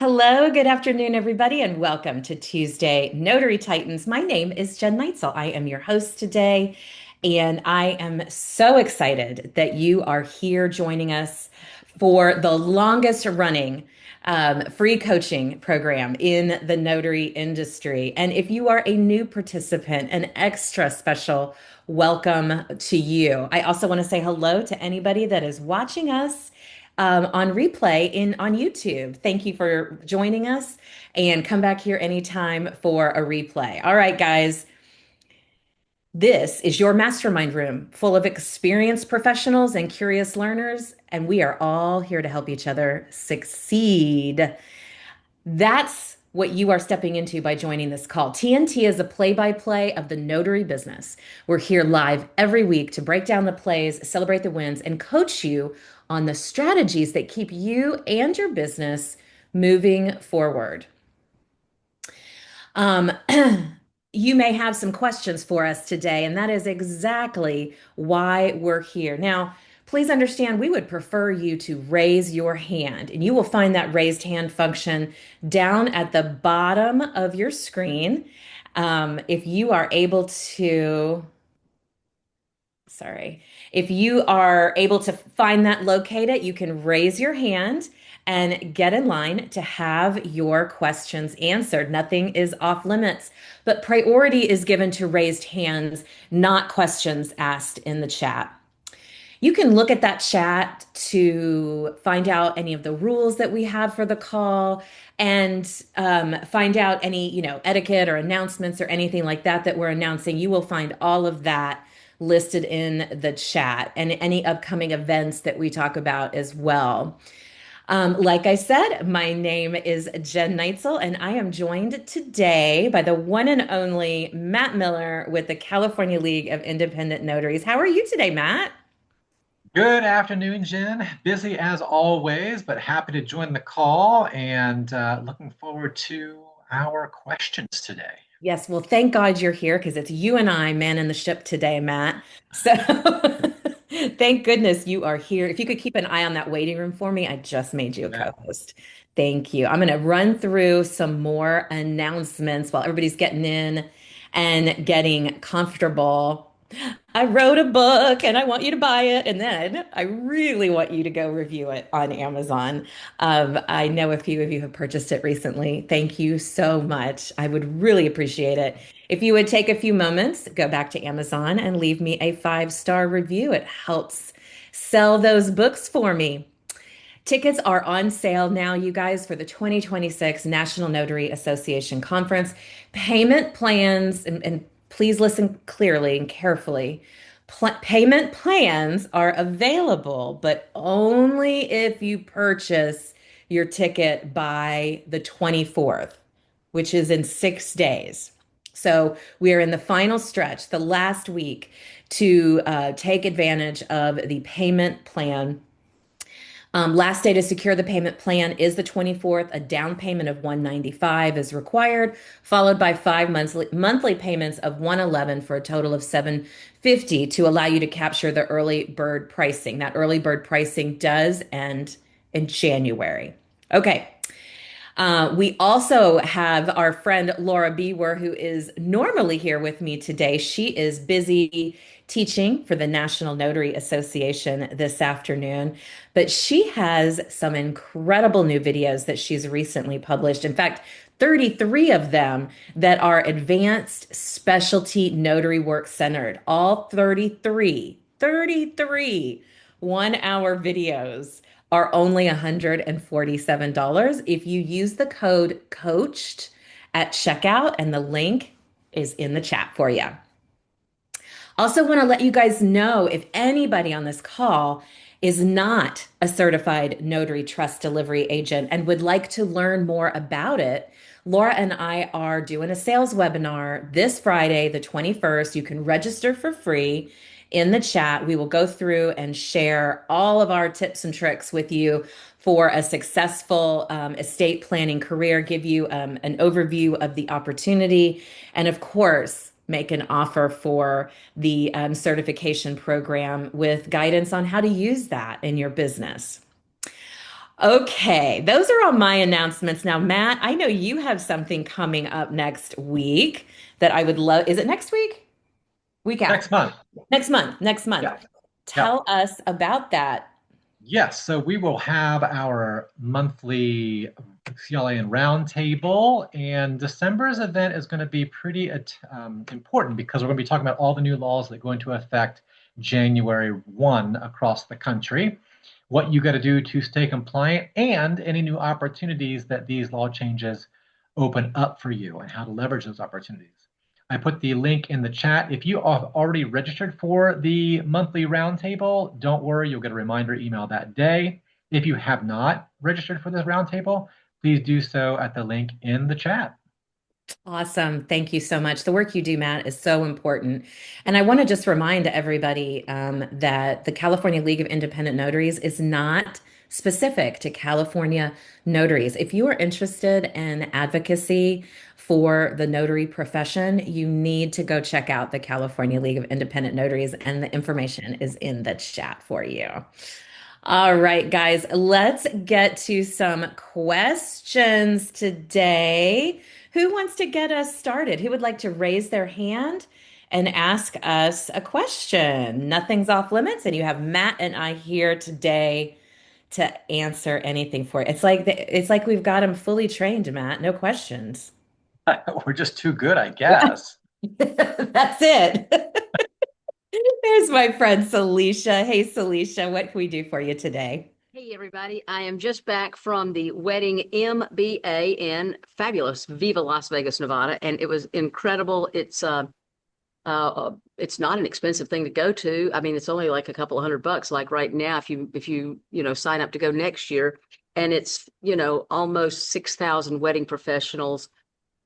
Hello, good afternoon, everybody, and welcome to Tuesday Notary Titans. My name is Jen Neitzel. I am your host today, and I am so excited that you are here joining us for the longest running free coaching program in the notary industry. And if you are a new participant, an extra special welcome to you. I also want to say hello to anybody that is watching us on replay on YouTube. Thank you for joining us and come back here anytime for a replay. All right, guys, this is your mastermind room full of experienced professionals and curious learners, and we are all here to help each other succeed. That's what you are stepping into by joining this call. TNT is a play-by-play of the notary business. We're here live every week to break down the plays, celebrate the wins, and coach you on the strategies that keep you and your business moving forward. Um, you may have some questions for us today, and that is exactly why we're here. Now, please understand we would prefer you to raise your hand, and you will find that raised hand function down at the bottom of your screen. If you are able to, sorry, if you are able to find that, locate it, you can raise your hand and get in line to have your questions answered. Nothing is off limits, but priority is given to raised hands, not questions asked in the chat. You can look at that chat to find out any of the rules that we have for the call and find out any, etiquette or announcements or anything like that that we're announcing. You will find all of that listed in the chat and any upcoming events that we talk about as well. Like I said, my name is Jen Neitzel, and I am joined today by the one and only Matt Miller with the California League of Independent Notaries. How are you today, Matt? Good afternoon, Jen. Busy as always, but happy to join the call and looking forward to our questions today. Yes, well, thank God you're here because it's you and I manning the ship today, Matt. So thank goodness you are here. If you could keep an eye on that waiting room for me, I just made you a Yeah. co-host. Thank you. I'm going to run through some more announcements while everybody's getting in and getting comfortable. I wrote a book and I want you to buy it. And then I really want you to go review it on Amazon. I know a few of you have purchased it recently. Thank you so much. I would really appreciate it. If you would take a few moments, go back to Amazon and leave me a 5-star review. It helps sell those books for me. Tickets are on sale now, you guys, for the 2026 National Notary Association Conference. Payment plans, and please listen clearly and carefully. Payment plans are available, but only if you purchase your ticket by the 24th, which is in 6 days. So we are in the final stretch, the last week, to take advantage of the payment plan. Last day to secure the payment plan is the 24th. A down payment of 195 is required, followed by 5 monthly payments of 111 for a total of 750 to allow you to capture the early bird pricing. That early bird pricing does end in January. Okay. We also have our friend Laura Bewer, who is normally here with me today. She is busy teaching for the National Notary Association this afternoon, but she has some incredible new videos that she's recently published. In fact, 33 of them that are advanced specialty notary work centered. All 33 one-hour videos are only $147 if you use the code coached at checkout, and the link is in the chat for you. Also, want to let you guys know if anybody on this call is not a certified notary trust delivery agent and would like to learn more about it, Laura and I are doing a sales webinar this Friday, the 21st. You can register for free in the chat. We will go through and share all of our tips and tricks with you for a successful estate planning career, give you an overview of the opportunity, and of course, make an offer for the certification program with guidance on how to use that in your business. Okay, those are all my announcements. Now, Matt, I know you have something coming up next week that I would love. Is it next week? Week Next after. month. Next month. Next month. Yeah. Yeah. Tell us about that. Yes, so we will have our monthly CLAN roundtable, and December's event is going to be pretty important because we're going to be talking about all the new laws that go into effect January 1 across the country, what you got to do to stay compliant, and any new opportunities that these law changes open up for you and how to leverage those opportunities. I put the link in the chat. If you have already registered for the monthly roundtable, don't worry, you'll get a reminder email that day. If you have not registered for this roundtable, please do so at the link in the chat. Awesome. Thank you so much. The work you do, Matt, is so important. And I want to just remind everybody that the California League of Independent Notaries is not specific to California notaries. If you are interested in advocacy for the notary profession, you need to go check out the California League of Independent Notaries, and the information is in the chat for you. All right, guys, let's get to some questions today. Who wants to get us started? Who would like to raise their hand and ask us a question? Nothing's off limits, and you have Matt and I here today to answer anything for you. It's like we've got him fully trained, Matt. No questions. We're just too good, I guess. That's it. There's my friend Celicia. Hey, Celicia, what can we do for you today? Hey, everybody. I am just back from the wedding MBA in fabulous Viva Las Vegas, Nevada, and it was incredible. It's not an expensive thing to go to. I mean, it's only like a couple of $100, like right now, if you sign up to go next year, and it's, almost 6,000 wedding professionals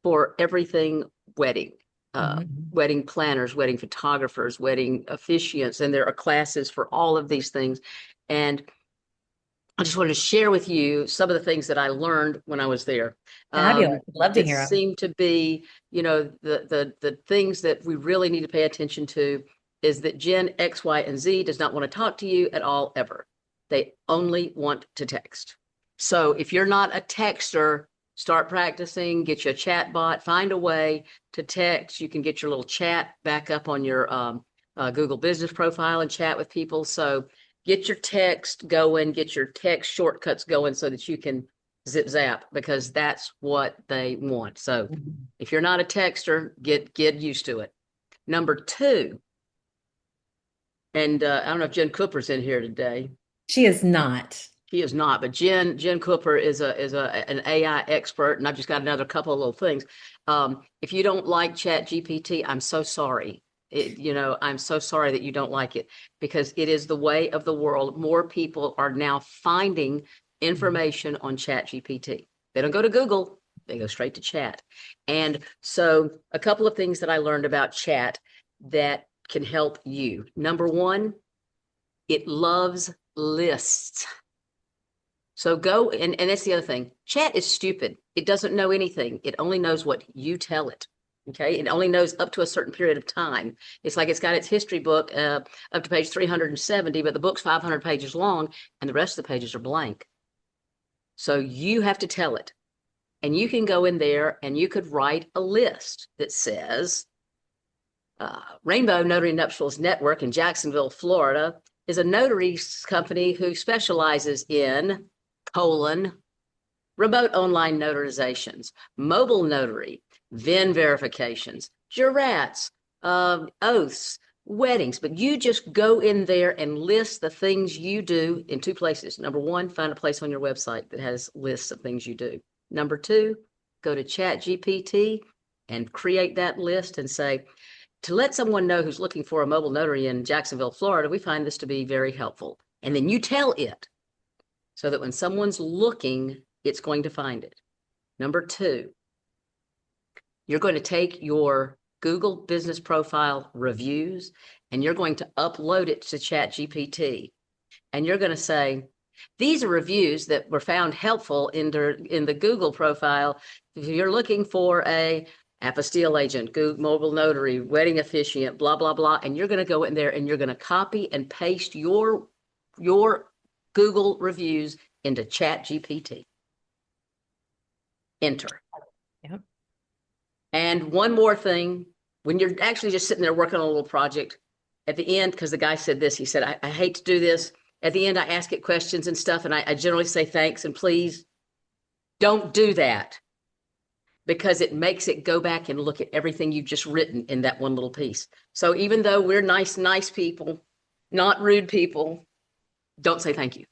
for everything wedding. Mhm. Wedding planners, wedding photographers, wedding officiants, and there are classes for all of these things. And I just wanted to share with you some of the things that I learned when I was there. Fabulous. Love to It hear him. seemed to be, the things that we really need to pay attention to is that Gen X, Y, and Z does not want to talk to you at all ever. They only want to text. So if you're not a texter, start practicing, get you a chat bot, find a way to text. You can get your little chat back up on your Google business profile and chat with people. So get your text going, get your text shortcuts going so that you can zip zap, because that's what they want. So Mhm. if you're not a texter, get used to it. Number two, and I don't know if Jen Cooper's in here today. She is not. He is not, but Jen Cooper is an AI expert, and I've just got another couple of little things. If you don't like Chat GPT, I'm so sorry. I'm so sorry that you don't like it, because it is the way of the world. More people are now finding information on Chat GPT. They don't go to Google, they go straight to Chat. And so a couple of things that I learned about Chat that can help you. Number one, it loves lists. So go, and that's the other thing. Chat is stupid. It doesn't know anything. It only knows what you tell it. Okay. It only knows up to a certain period of time. It's like it's got its history book up to page 370, but the book's 500 pages long and the rest of the pages are blank. So you have to tell it. And you can go in there and you could write a list that says Rainbow Notary Nuptials Network in Jacksonville, Florida is a notary company who specializes in remote online notarizations, mobile notary, VIN verifications, jurats, oaths, weddings. But you just go in there and list the things you do in two places. Number one, find a place on your website that has lists of things you do. Number two, go to Chat GPT and create that list and say, to let someone know who's looking for a mobile notary in Jacksonville, Florida, we find this to be very helpful. And then you tell it, so that when someone's looking, it's going to find it. Number two, you're going to take your Google business profile reviews and you're going to upload it to Chat GPT. And you're going to say, these are reviews that were found helpful in the Google profile. If you're looking for a apostille agent, Google mobile notary, wedding officiant, blah, blah, blah. And you're going to go in there and you're going to copy and paste your Google reviews into Chat GPT. Enter. Yep. And one more thing, when you're actually just sitting there working on a little project, at the end, because the guy said this, he said, I hate to do this. At the end, I ask it questions and stuff, and I generally say thanks and please. Don't do that because it makes it go back and look at everything you've just written in that one little piece. So even though we're nice, nice people, not rude people, don't say thank you.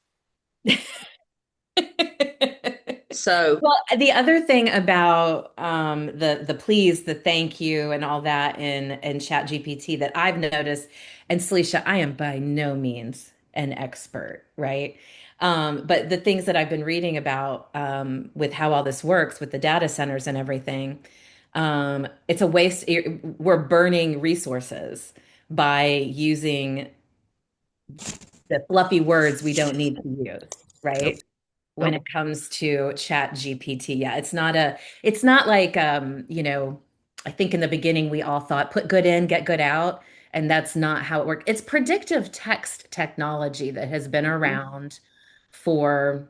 So, Well, the other thing about the please, the thank you, and all that in Chat GPT that I've noticed, and Celicia, I am by no means an expert, right? But the things that I've been reading about with how all this works with the data centers and everything, it's a waste. We're burning resources by using the fluffy words we don't need to use, nope, right? When nope. it comes to Chat GPT. Yeah, it's not like I think in the beginning we all thought put good in, get good out, and that's not how it works. It's predictive text technology that has been Mhm. around for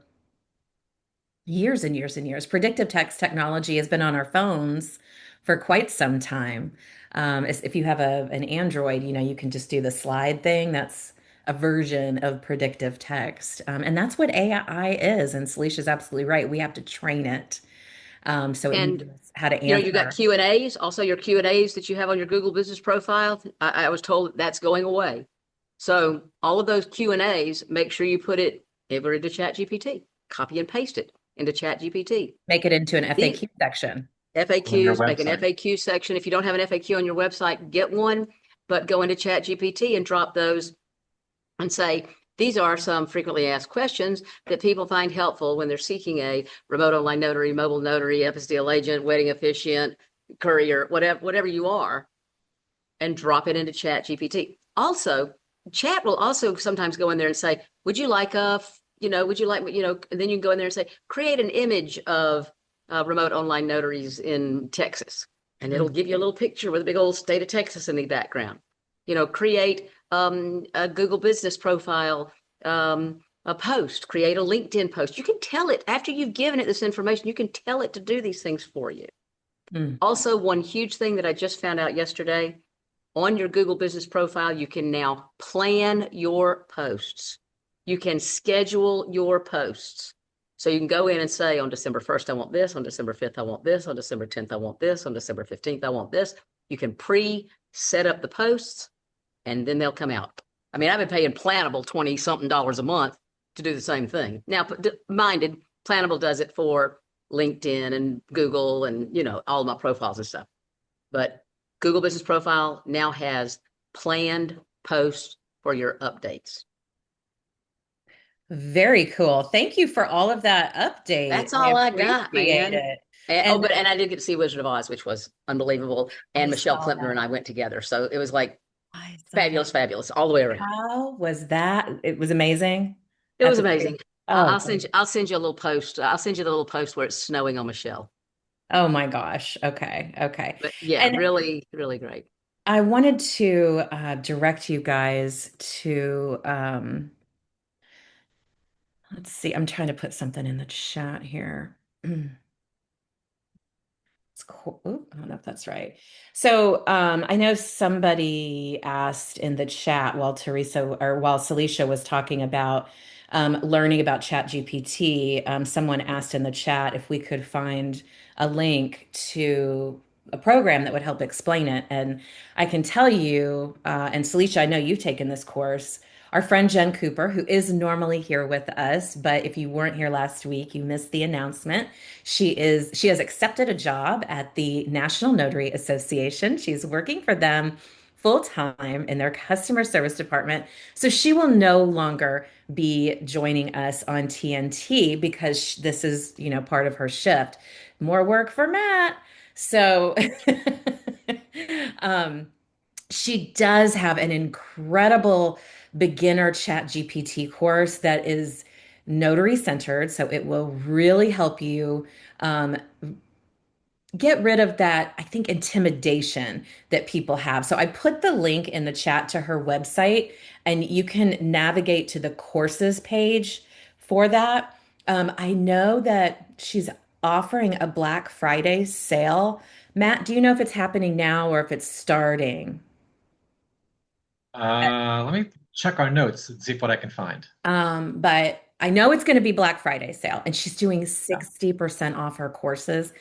years and years and years. Predictive text technology has been on our phones for quite some time. If you have an Android, you can just do the slide thing. That's a version of predictive text. And that's what AI is. And Celicia's absolutely right. We have to train it so it And knows how to you got answer. Q&As, also your Q&As that you have on your Google Business profile. I was told that's going away. So all of those Q&As, make sure you put it over into Chat GPT, copy and paste it into Chat GPT. Make it into an These FAQ section. On your FAQs, make an website. FAQ section. If you don't have an FAQ on your website, get one, but go into Chat GPT and drop those and say, these are some frequently asked questions that people find helpful when they're seeking a remote online notary, mobile notary, apostille agent, wedding officiant, courier, whatever you are, and drop it into Chat GPT. Also, Chat will also sometimes go in there and say, would you like would you like, and then you can go in there and say, create an image of remote online notaries in Texas. And it'll Mm. give you a little picture with a big old state of Texas in the background. Create a Google business profile, a post, create a LinkedIn post. You can tell it after you've given it this information, you can tell it to do these things for you. Mm. Also, one huge thing that I just found out yesterday on your Google business profile, you can now plan your posts. You can schedule your posts. So you can go in and say on December 1st, I want this. On December 5th, I want this. On December 10th, I want this. On December 15th, I want this. You can set up the posts and then they'll come out. I mean, I've been paying Plannable 20 something dollars a month to do the same thing. Now, minded, Plannable does it for LinkedIn and Google and, all my profiles and stuff. But Google Business Profile now has planned posts for your updates. Very cool. Thank you for all of that update. That's I all I got, appreciate man. it. And, And but I did get to see Wizard of Oz, which was unbelievable. And I Michelle saw Klempner and that. I went together, so it was like I saw that. fabulous, fabulous all the way around. How was that? It was amazing It at was the theater. amazing. Oh, I'll send you. I'll send you a little post. I'll send you the little post where it's snowing on Michelle. oh my gosh. Okay. Okay. But yeah, And really, really great. I wanted to direct you guys to let's see, I'm trying to put something in the chat here. It's cool. Ooh, I don't know if that's right. So I know somebody asked in the chat while Teresa or while Celicia was talking about learning about ChatGPT. Someone asked in the chat if we could find a link to a program that would help explain it. And I can tell you, and Celicia, I know you've taken this course. Our friend Jen Cooper, who is normally here with us, but if you weren't here last week, you missed the announcement. She has accepted a job at the National Notary Association. She's working for them full time in their customer service department. So she will no longer be joining us on TNT because this is, part of her shift. More work for Matt. So um she does have an incredible beginner chat GPT course that is notary centered. So it will really help you um, get rid of that, I think, intimidation that people have. So I put the link in the chat to her website, and you can navigate to the courses page for that. I know that she's offering a Black Friday sale. Matt, do you know if it's happening now or if it's starting? Let me check our notes and see what I can find. But I know it's going to be Black Friday sale, and she's doing Yeah. 60% off her courses.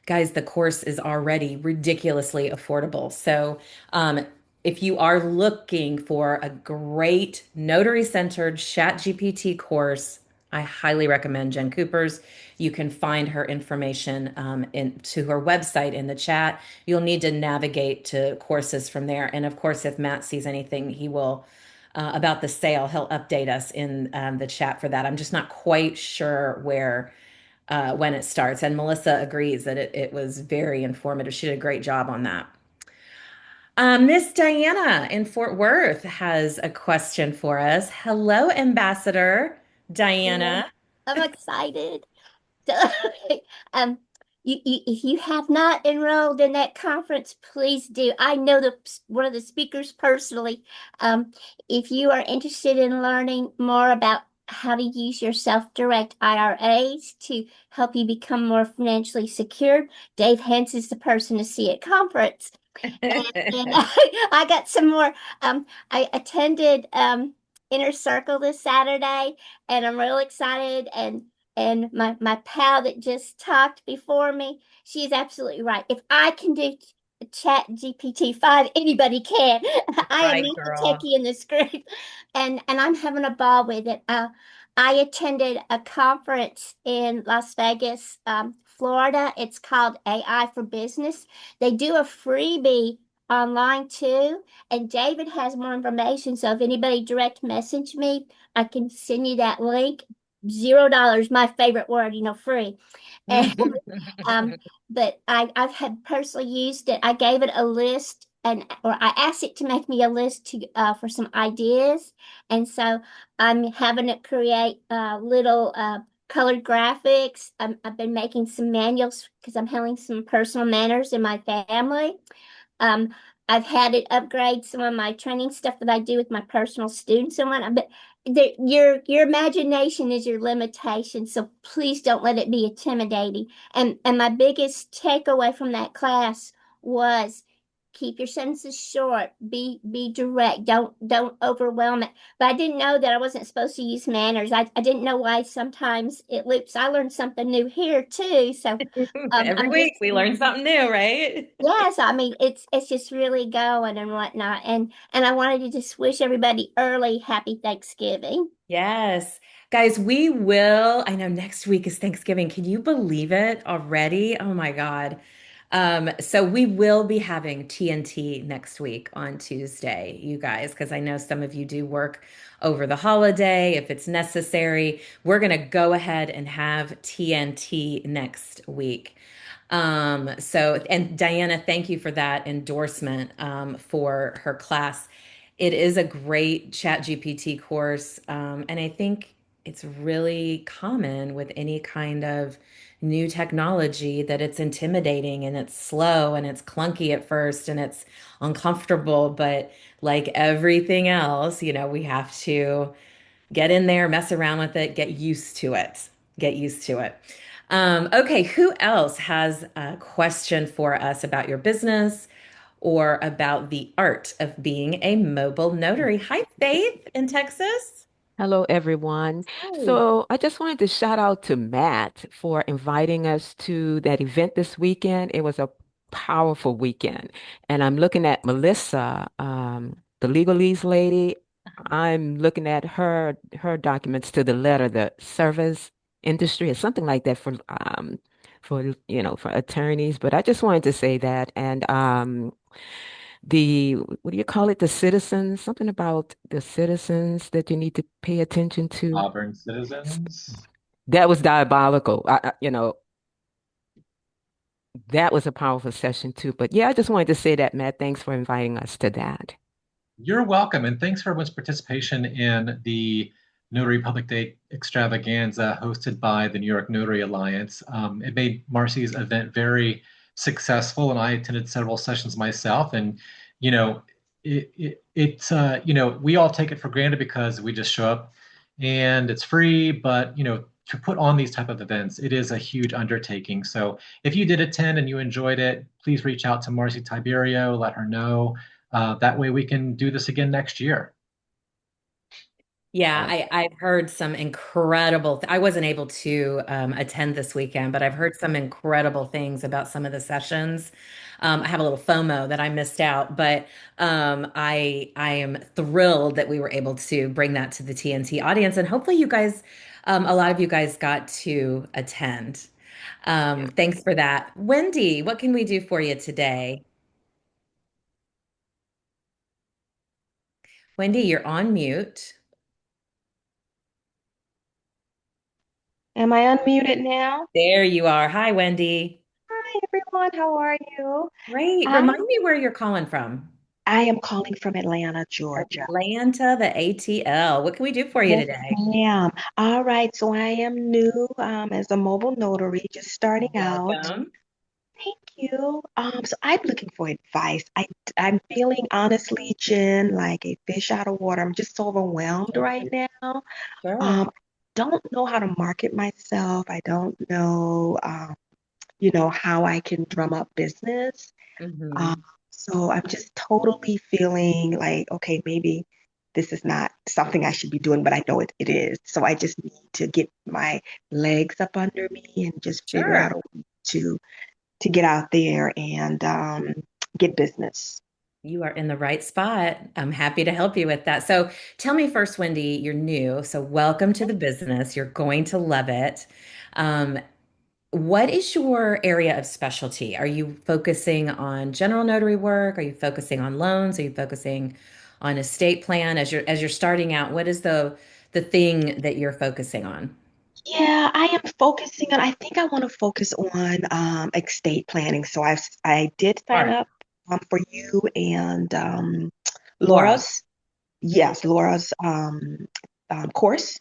Guys, the course is already ridiculously affordable. So, um, if you are looking for a great notary-centered Chat GPT course, I highly recommend Jen Cooper's. You can find her information to her website in the chat. You'll need to navigate to courses from there. And of course, if Matt sees anything, he will about the sale. He'll update us in the chat for that. I'm just not quite sure where when it starts. And Melissa agrees that it was very informative. She did a great job on that. Miss Diana in Fort Worth has a question for us. Hello, Ambassador Yeah, Diana. I'm excited. So, um, if you have not enrolled in that conference, please do. I know one of the speakers personally. Um, if you are interested in learning more about how to use your self-direct IRAs to help you become more financially secure, Dave Hens is the person to see at conference. And I got some more. I attended Inner Circle this Saturday, and I'm real excited. And my pal that just talked before me, she's absolutely right. If I can do Chat GPT-5, anybody can. I am Right, not the girl. techie in this group, and I'm having a ball with it. I attended a conference in Las Vegas, Florida. It's called AI for Business. They do a freebie online too, and David has more information. So if anybody direct message me, I can send you that link. $0, my favorite word, free. And um, but I've had personally used it. I gave it a list and or I asked it to make me a list to for some ideas, and so I'm having it create little colored graphics. I've been making some manuals because I'm handling some personal manners in my family. Um, I've had it upgrade some of my training stuff that I do with my personal students and whatnot. But your imagination is your limitation, so please don't let it be intimidating. And my biggest takeaway from that class was keep your sentences short, be direct, don't overwhelm it. But I didn't know that I wasn't supposed to use manners. I didn't know why sometimes it loops. I learned something new here too. So Every I'm week just we learn something new, right? yes, I mean it's just really going and whatnot. And I wanted to just wish everybody early happy Thanksgiving. Yes. Guys, we will. I know next week is Thanksgiving. Can you believe it already? Oh my God. So we will be having TNT next week on Tuesday, you guys, because I know some of you do work over the holiday if it's necessary. We're going to go ahead and have TNT next week. And Diana, thank you for that endorsement for her class. It is a great Chat GPT course, and I think it's really common with any kind of new technology that it's intimidating and it's slow and it's clunky at first and it's uncomfortable. But like everything else, we have to get in there, mess around with it, get used to it. Get used to it. Okay, who else has a question for us about your business or about the art of being a mobile notary? Hi, Faith in Texas. Hello, everyone. Hi. So I just wanted to shout out to Matt for inviting us to that event this weekend. It was a powerful weekend. And I'm looking at Melissa, the legalese lady. I'm looking at her documents to the letter, the service industry or something like that for attorneys. But I just wanted to say that. And what do you call it? The citizens, something about the citizens that you need to pay attention to. Sovereign citizens. That was diabolical. That was a powerful session too. But yeah, I just wanted to say that, Matt. Thanks for inviting us to that. You're welcome, and thanks for everyone's participation in the Notary Public Day extravaganza hosted by the New York Notary Alliance. It made Marcy's event very successful, and I attended several sessions myself. And you know, we all take it for granted because we just show up and it's free. But to put on these type of events, it is a huge undertaking. So if you did attend and you enjoyed it, please reach out to Marcy Tiberio, let her know. That way we can do this again next year. Yeah, So, I've heard some incredible I wasn't able to attend this weekend, but I've heard some incredible things about some of the sessions. I have a little FOMO that I missed out, but I am thrilled that we were able to bring that to the TNT audience, and hopefully you guys, a lot of you guys got to attend. Yeah. Thanks for that. Wendy, what can we do for you today? Wendy, you're on mute. Am I unmuted now? There you are. Hi, Wendy. Hi everyone, how are you? Great. I Remind me where you're calling from. I am calling from Atlanta, Georgia. Atlanta, the ATL. What can we do for you Yes, today? ma'am. All right, so I am new as a mobile notary, just starting out. Welcome. Thank you. So I'm looking for advice. I'm feeling honestly, Jen, like a fish out of water. I'm just so overwhelmed right now. Sure. Um, don't know how to market myself. I don't know, how I can drum up business. Um, Hmm. so I'm just totally feeling like, okay, maybe this is not something I should be doing, but I know it is. So I just need to get my legs up under me and just figure out Sure. a way to get out there and get business. You are in the right spot. I'm happy to help you with that. So tell me first, Wendy, you're new. So welcome to the business. You're going to love it. Um, what is your area of specialty? Are you focusing on general notary work? Are you focusing on loans? Are you focusing on estate plan as you're starting out? What is the thing that you're focusing on? Yeah, I am focusing on, I think I want to focus on estate planning. So I did sign Smart. up for you and Laura. Laura's, yes, Laura's course.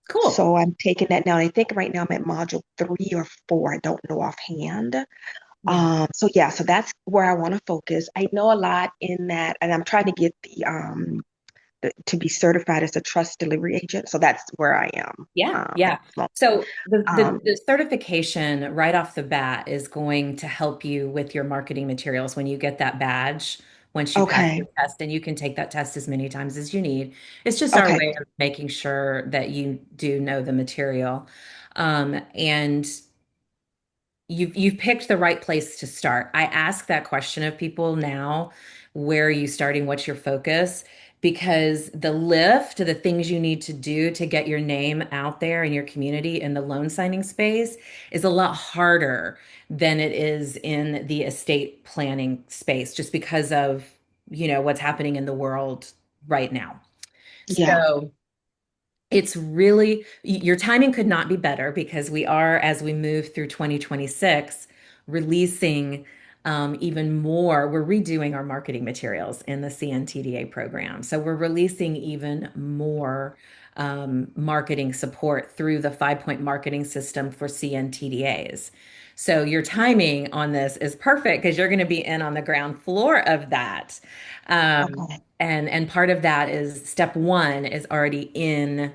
Cool. So I'm taking that now. I think right now I'm at module 3 or 4. I don't know offhand. Yeah. So yeah, so that's where I want to focus. I know a lot in that, and I'm trying to get to be certified as a trust delivery agent. So that's where I am Yeah, at yeah. this moment. So Um, the certification right off the bat is going to help you with your marketing materials when you get that badge, once you pass okay, the test, and you can take that test as many times as you need. It's just our okay, way of making sure that you do know the material. And you've picked the right place to start. I ask that question of people now, where are you starting? What's your focus? Because the lift, the things you need to do to get your name out there in your community in the loan signing space is a lot harder than it is in the estate planning space, just because of, what's happening in the world right now. yeah, So it's really, your timing could not be better because we are, as we move through 2026, releasing even more. We're redoing our marketing materials in the CNTDA program. So we're releasing even more marketing support through the 5 point marketing system for CNTDAs. So your timing on this is perfect because you're going to be in on the ground floor of that. okay, And part of that is step one is already in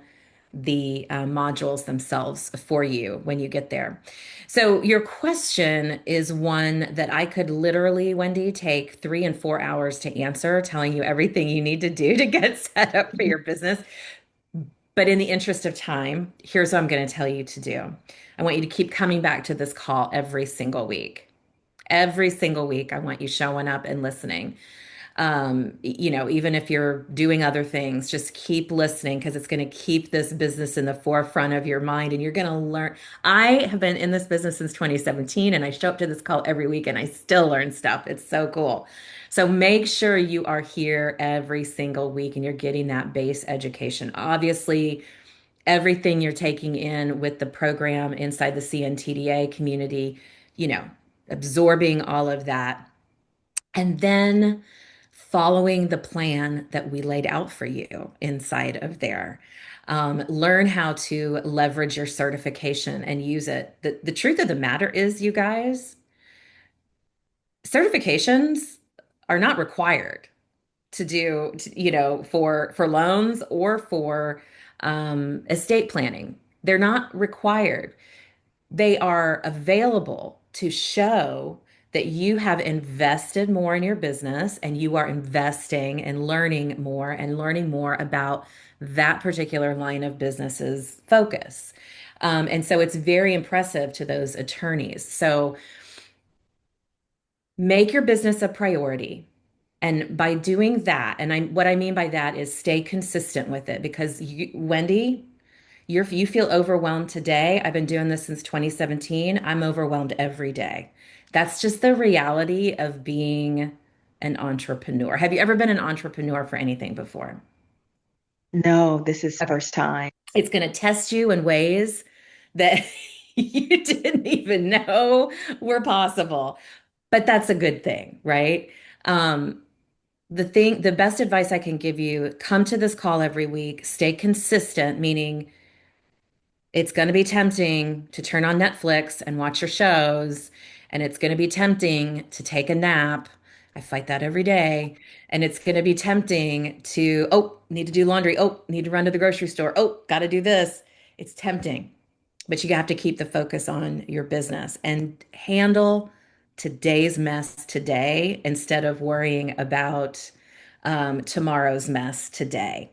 the modules themselves for you when you get there. So your question is one that I could literally, Wendy, take 3 and 4 hours to answer, telling you everything you need to do to get set up for your business. But in the interest of time, here's what I'm going to tell you to do. I want you to keep coming back to this call every single week. Every single week, I want you showing up and listening. Even if you're doing other things, just keep listening because it's going to keep this business in the forefront of your mind and you're going to learn. I have been in this business since 2017 and I show up to this call every week and I still learn stuff. It's so cool. So make sure you are here every single week and you're getting that base education. Obviously, everything you're taking in with the program inside the CNTDA community, you know, absorbing all of that and then following the plan that we laid out for you inside of there. Learn how to leverage your certification and use it. The truth of the matter is, you guys, certifications are not required to do, for loans or for estate planning. They're not required. They are available to show that you have invested more in your business and you are investing and learning more about that particular line of business's focus. And so it's very impressive to those attorneys. So make your business a priority. And by doing that, and what I mean by that is stay consistent with it because Wendy, you feel overwhelmed today. I've been doing this since 2017. I'm overwhelmed every day. That's just the reality of being an entrepreneur. Have you ever been an entrepreneur for anything before? No, this is Okay. first time. It's going to test you in ways that you didn't even know were possible. But that's a good thing, right? Um, the best advice I can give you, come to this call every week, stay consistent, meaning it's going to be tempting to turn on Netflix and watch your shows, and it's going to be tempting to take a nap. I fight that every day. And it's going to be tempting to, oh, need to do laundry. Oh, need to run to the grocery store. Oh, got to do this. It's tempting, but you have to keep the focus on your business and handle today's mess today instead of worrying about tomorrow's mess today.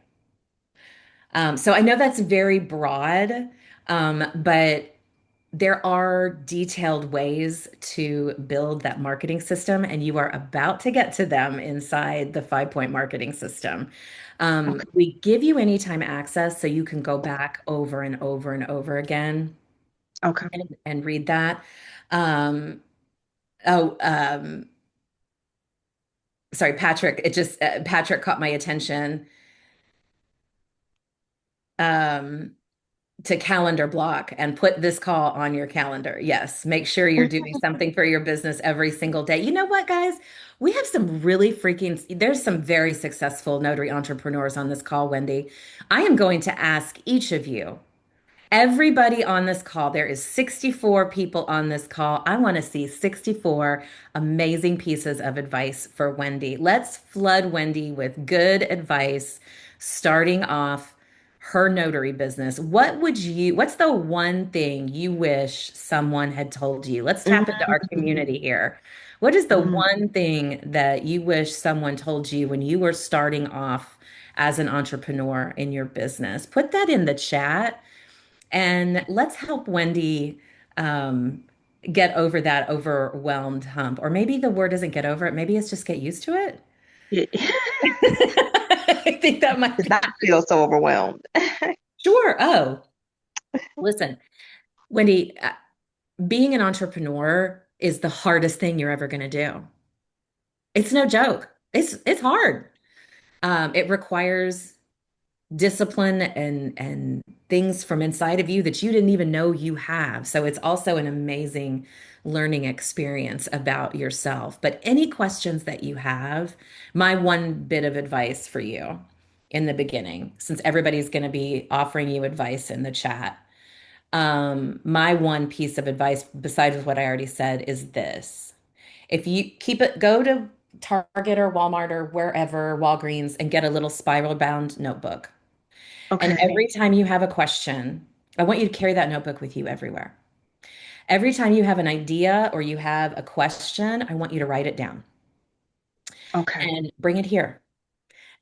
So I know that's very broad, but there are detailed ways to build that marketing system, and you are about to get to them inside the 5 point marketing system. Okay. We give you anytime access so you can go back over and over and over again Okay. and read that. Um, oh, sorry, Patrick. Patrick caught my attention. Um, to calendar block and put this call on your calendar. Yes, make sure you're doing something for your business every single day. You know what, guys? We have some really there's some very successful notary entrepreneurs on this call, Wendy. I am going to ask each of you, everybody on this call, there is 64 people on this call. I want to see 64 amazing pieces of advice for Wendy. Let's flood Wendy with good advice starting off her notary business. What's the one thing you wish someone had told you? Let's tap into our Mm, community here. What is the mm. one thing that you wish someone told you when you were starting off as an entrepreneur in your business? Put that in the chat and let's help Wendy um, get over that overwhelmed hump. Or maybe the word isn't get over it. Maybe it's just get used to it. It I think that might does be not feel so overwhelmed. sure. Oh, listen, Wendy, being an entrepreneur is the hardest thing you're ever going to do. It's no joke. It's hard. It requires discipline and things from inside of you that you didn't even know you have. So it's also an amazing learning experience about yourself. But any questions that you have, my one bit of advice for you in the beginning, since everybody's going to be offering you advice in the chat, my one piece of advice, besides what I already said, is this. If you keep it, go to Target or Walmart or wherever, Walgreens, and get a little spiral bound notebook. And Okay. every time you have a question, I want you to carry that notebook with you everywhere. Every time you have an idea or you have a question, I want you to write it down Okay. and bring it here.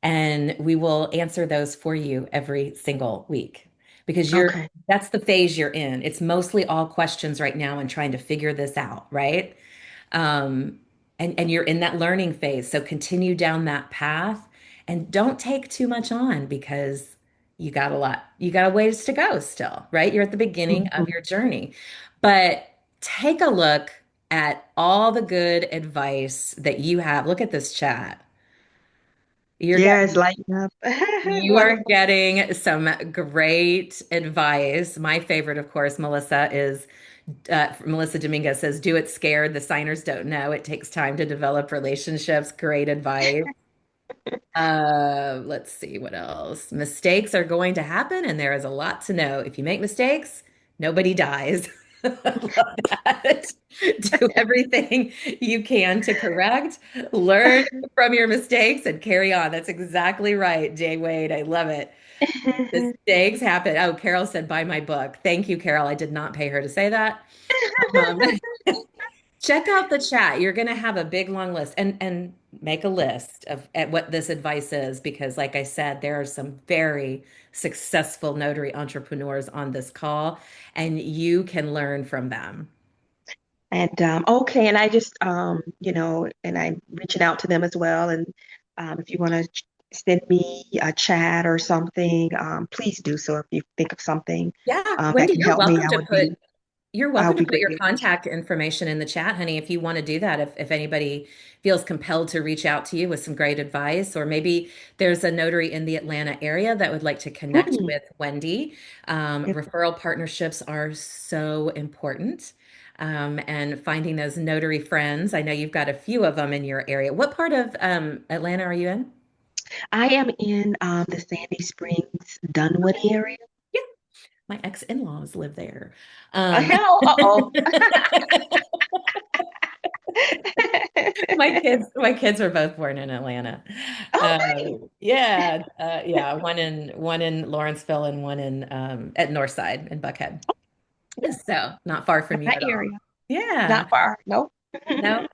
And we will answer those for you every single week because Okay. that's the phase you're in. It's mostly all questions right now and trying to figure this out, right? Um, and you're in that learning phase. So continue down that path and don't take too much on because you got a ways to go still, right? You're at the beginning of Mhm. your journey. But take a look at all the good advice that you have. Look at this chat. You're Yeah, it's getting lighting up. you are Wonderful. getting some great advice. My favorite, of course, Melissa Dominguez says, do it scared. The signers don't know. It takes time to develop relationships. Great advice. Let's see what else. Mistakes are going to happen, and there is a lot to know. If you make mistakes, nobody dies. I love that. Do everything you can to correct, learn from your mistakes, and carry on. That's exactly right, Jay Wade. I love it. Mistakes happen. Oh, Carol said, buy my book. Thank you, Carol. I did not pay her to say that. Um, check out the chat. You're going to have a big long list and make a list of at what this advice is because like I said, there are some very successful notary entrepreneurs on this call and you can learn from them. And okay, and I just and I'm reaching out to them as well. And if you want to send me a chat or something, please do so. If you think of something Yeah, that Wendy, can help me, you're I welcome would to be put your greatly appreciated. contact information in the chat, honey, if you want to do that. If anybody feels compelled to reach out to you with some great advice, or maybe there's a notary in the Atlanta area that would like to connect Mm, with Wendy. if- Referral partnerships are so important. And finding those notary friends. I know you've got a few of them in your area. What part of Atlanta are you in? I am in the Sandy Springs, Dunwoody area. Yeah, my ex-in-laws live there. Um, Hell, uh-oh. my kids were both born in Atlanta. Oh, nice. Yeah, one in Lawrenceville and one in at Northside in Buckhead. So not far from you My at all. area. Yeah. Not far. Nope. No.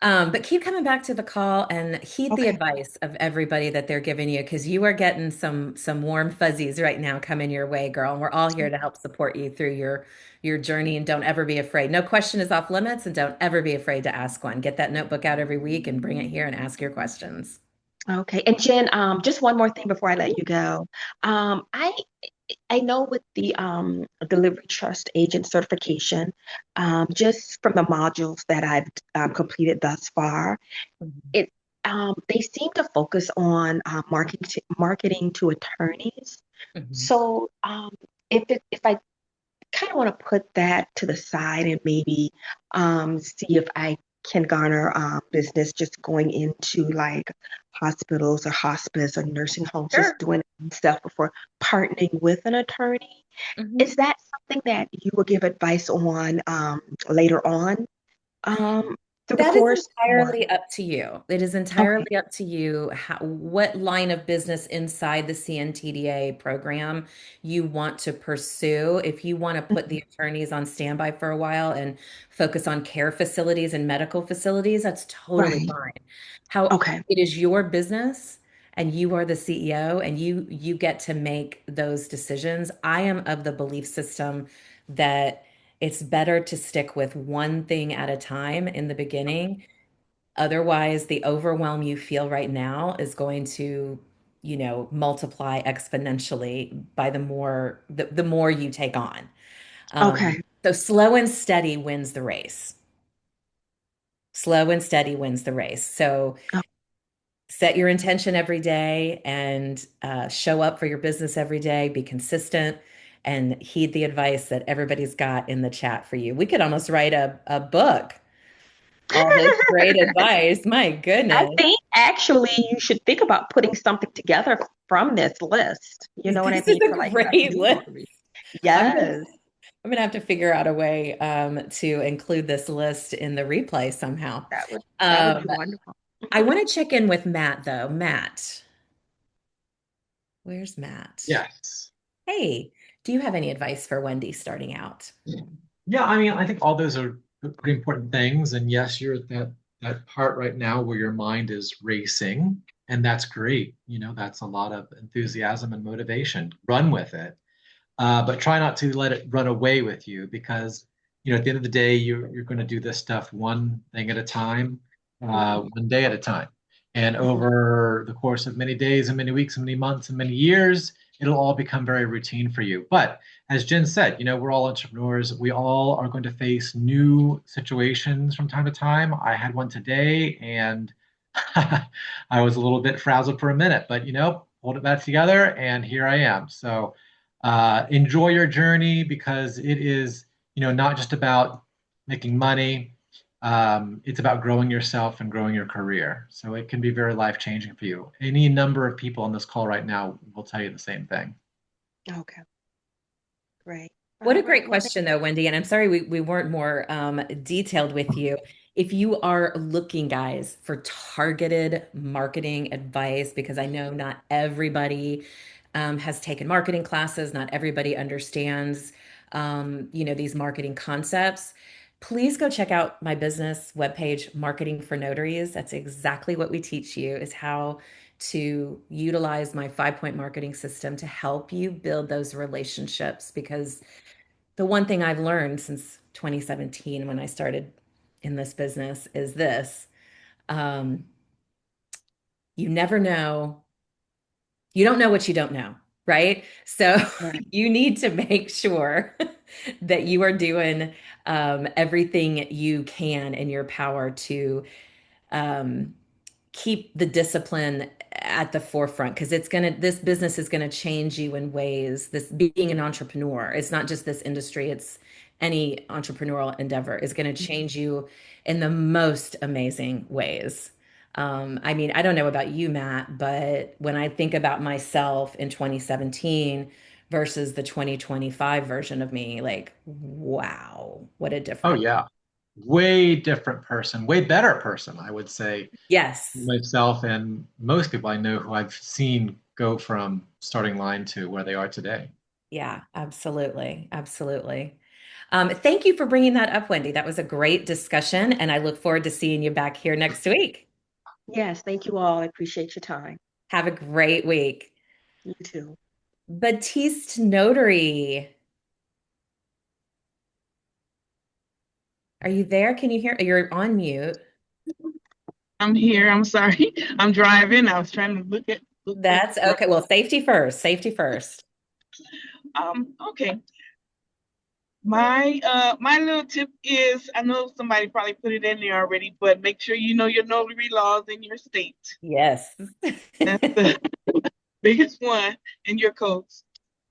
But keep coming back to the call and heed the Okay. advice of everybody that they're giving you because you are getting some warm fuzzies right now coming your way, girl. And we're all here to help support you through your journey. And don't ever be afraid. No question is off limits, and don't ever be afraid to ask one. Get that notebook out every week and bring it here and ask your questions. Okay. And Jen, just one more thing before I let you go. I know with the delivery trust agent certification, just from the modules that I've completed thus far, Mhm. it they seem to focus on marketing to attorneys. Mhm. So if I kind of want to put that to the side and maybe see if I can garner business just going into like hospitals or hospice or nursing homes, just Sure. doing stuff before partnering with an attorney. Mhm. Is that something that you will give advice on later on through the That is course? Or entirely up to you. It is okay, entirely up to you what line of business inside the CNTDA program you want to pursue. If you want to put the attorneys on standby for a while and focus on care facilities and medical facilities, that's totally right, fine. How okay, it is your business and you are the CEO and you get to make those decisions. I am of the belief system that it's better to stick with one thing at a time in the beginning. Otherwise, the overwhelm you feel right now is going to, multiply exponentially by the more you take on. okay, So slow and steady wins the race. Slow and steady wins the race. So oh, set your intention every day and show up for your business every day. Be consistent and heed the advice that everybody's got in the chat for you. We could almost write a book. All this great advice. My I goodness. think actually you should think about putting something together from this list. You know what I This is mean? a For like great new list. notaries. I'm gonna Yes, I'm gonna have to figure out a way to include this list in the replay somehow. that would be Um, wonderful. I want to check in with Matt though. Matt, where's Matt? Yes. Hey, do you have any advice for Wendy starting out? Yeah, I mean, I think all those are pretty important things. And yes, you're at that part right now where your mind is racing, and that's great. That's a lot of enthusiasm and motivation. Run with it. But try not to let it run away with you because at the end of the day you're going to do this stuff one thing at a time, Mhm, one day at a time, and mhm. over the course of many days and many weeks and many months and many years it'll all become very routine for you. But as Jen said, we're all entrepreneurs. We all are going to face new situations from time to time. I had one today and I was a little bit frazzled for a minute, but hold it back together and here I am. So enjoy your journey because it is, not just about making money. It's about growing yourself and growing your career. So it can be very life changing for you. Any number of people on this call right now will tell you the same thing. Okay, great. What a All right. great Well, thank question, though, Wendy. And I'm sorry we weren't more detailed with you. If you are looking, guys, for targeted marketing advice, because I know not everybody has taken marketing classes. Not everybody understands, these marketing concepts. Please go check out my business webpage, Marketing for Notaries. That's exactly what we teach you is how to utilize my 5 point marketing system to help you build those relationships. Because the one thing I've learned since 2017 when I started in this business is this. Um, you never know. You don't know what you don't know, right? So Right. you need to make sure that you are doing everything you can in your power to um, keep the discipline at the forefront because this business is gonna change you in ways. This being an entrepreneur, it's not just this industry, it's any entrepreneurial endeavor is gonna change you in the most amazing ways. I mean, I don't know about you, Matt, but when I think about myself in 2017 versus the 2025 version of me, like, wow, what a Oh difference. yeah. Way different person, way better person, I would say. Yes. Myself and most people I know who I've seen go from starting line to where they are today. Yeah, absolutely. Absolutely. Thank you for bringing that up, Wendy. That was a great discussion, and I look forward to seeing you back here next week. Yes, thank you all. I appreciate your time. Have a great week. You too. Batiste Notary, are you there? Can you hear? You're on mute. I'm here. I'm sorry. I'm driving. I was trying to look at That's the road. okay. Well, safety first. Safety first. Okay. My little tip is I know somebody probably put it in there already, but make sure you know your notary laws in your state. Yes. That's the biggest one in your codes.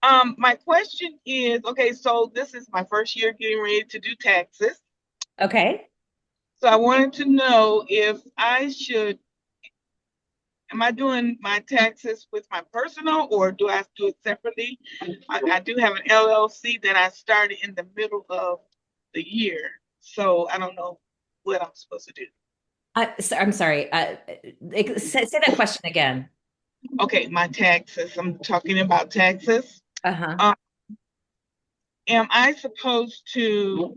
My question is, okay, so this is my first year getting ready to do taxes. Okay. So I wanted to know if I should am I doing my taxes with my personal or do I have to do it separately? I do have an LLC that I started in the middle of the year. So I don't know what I'm supposed to do. I'm sorry. Say that question again. Okay, my taxes. I'm talking about taxes. Uh-huh. Um, am I supposed to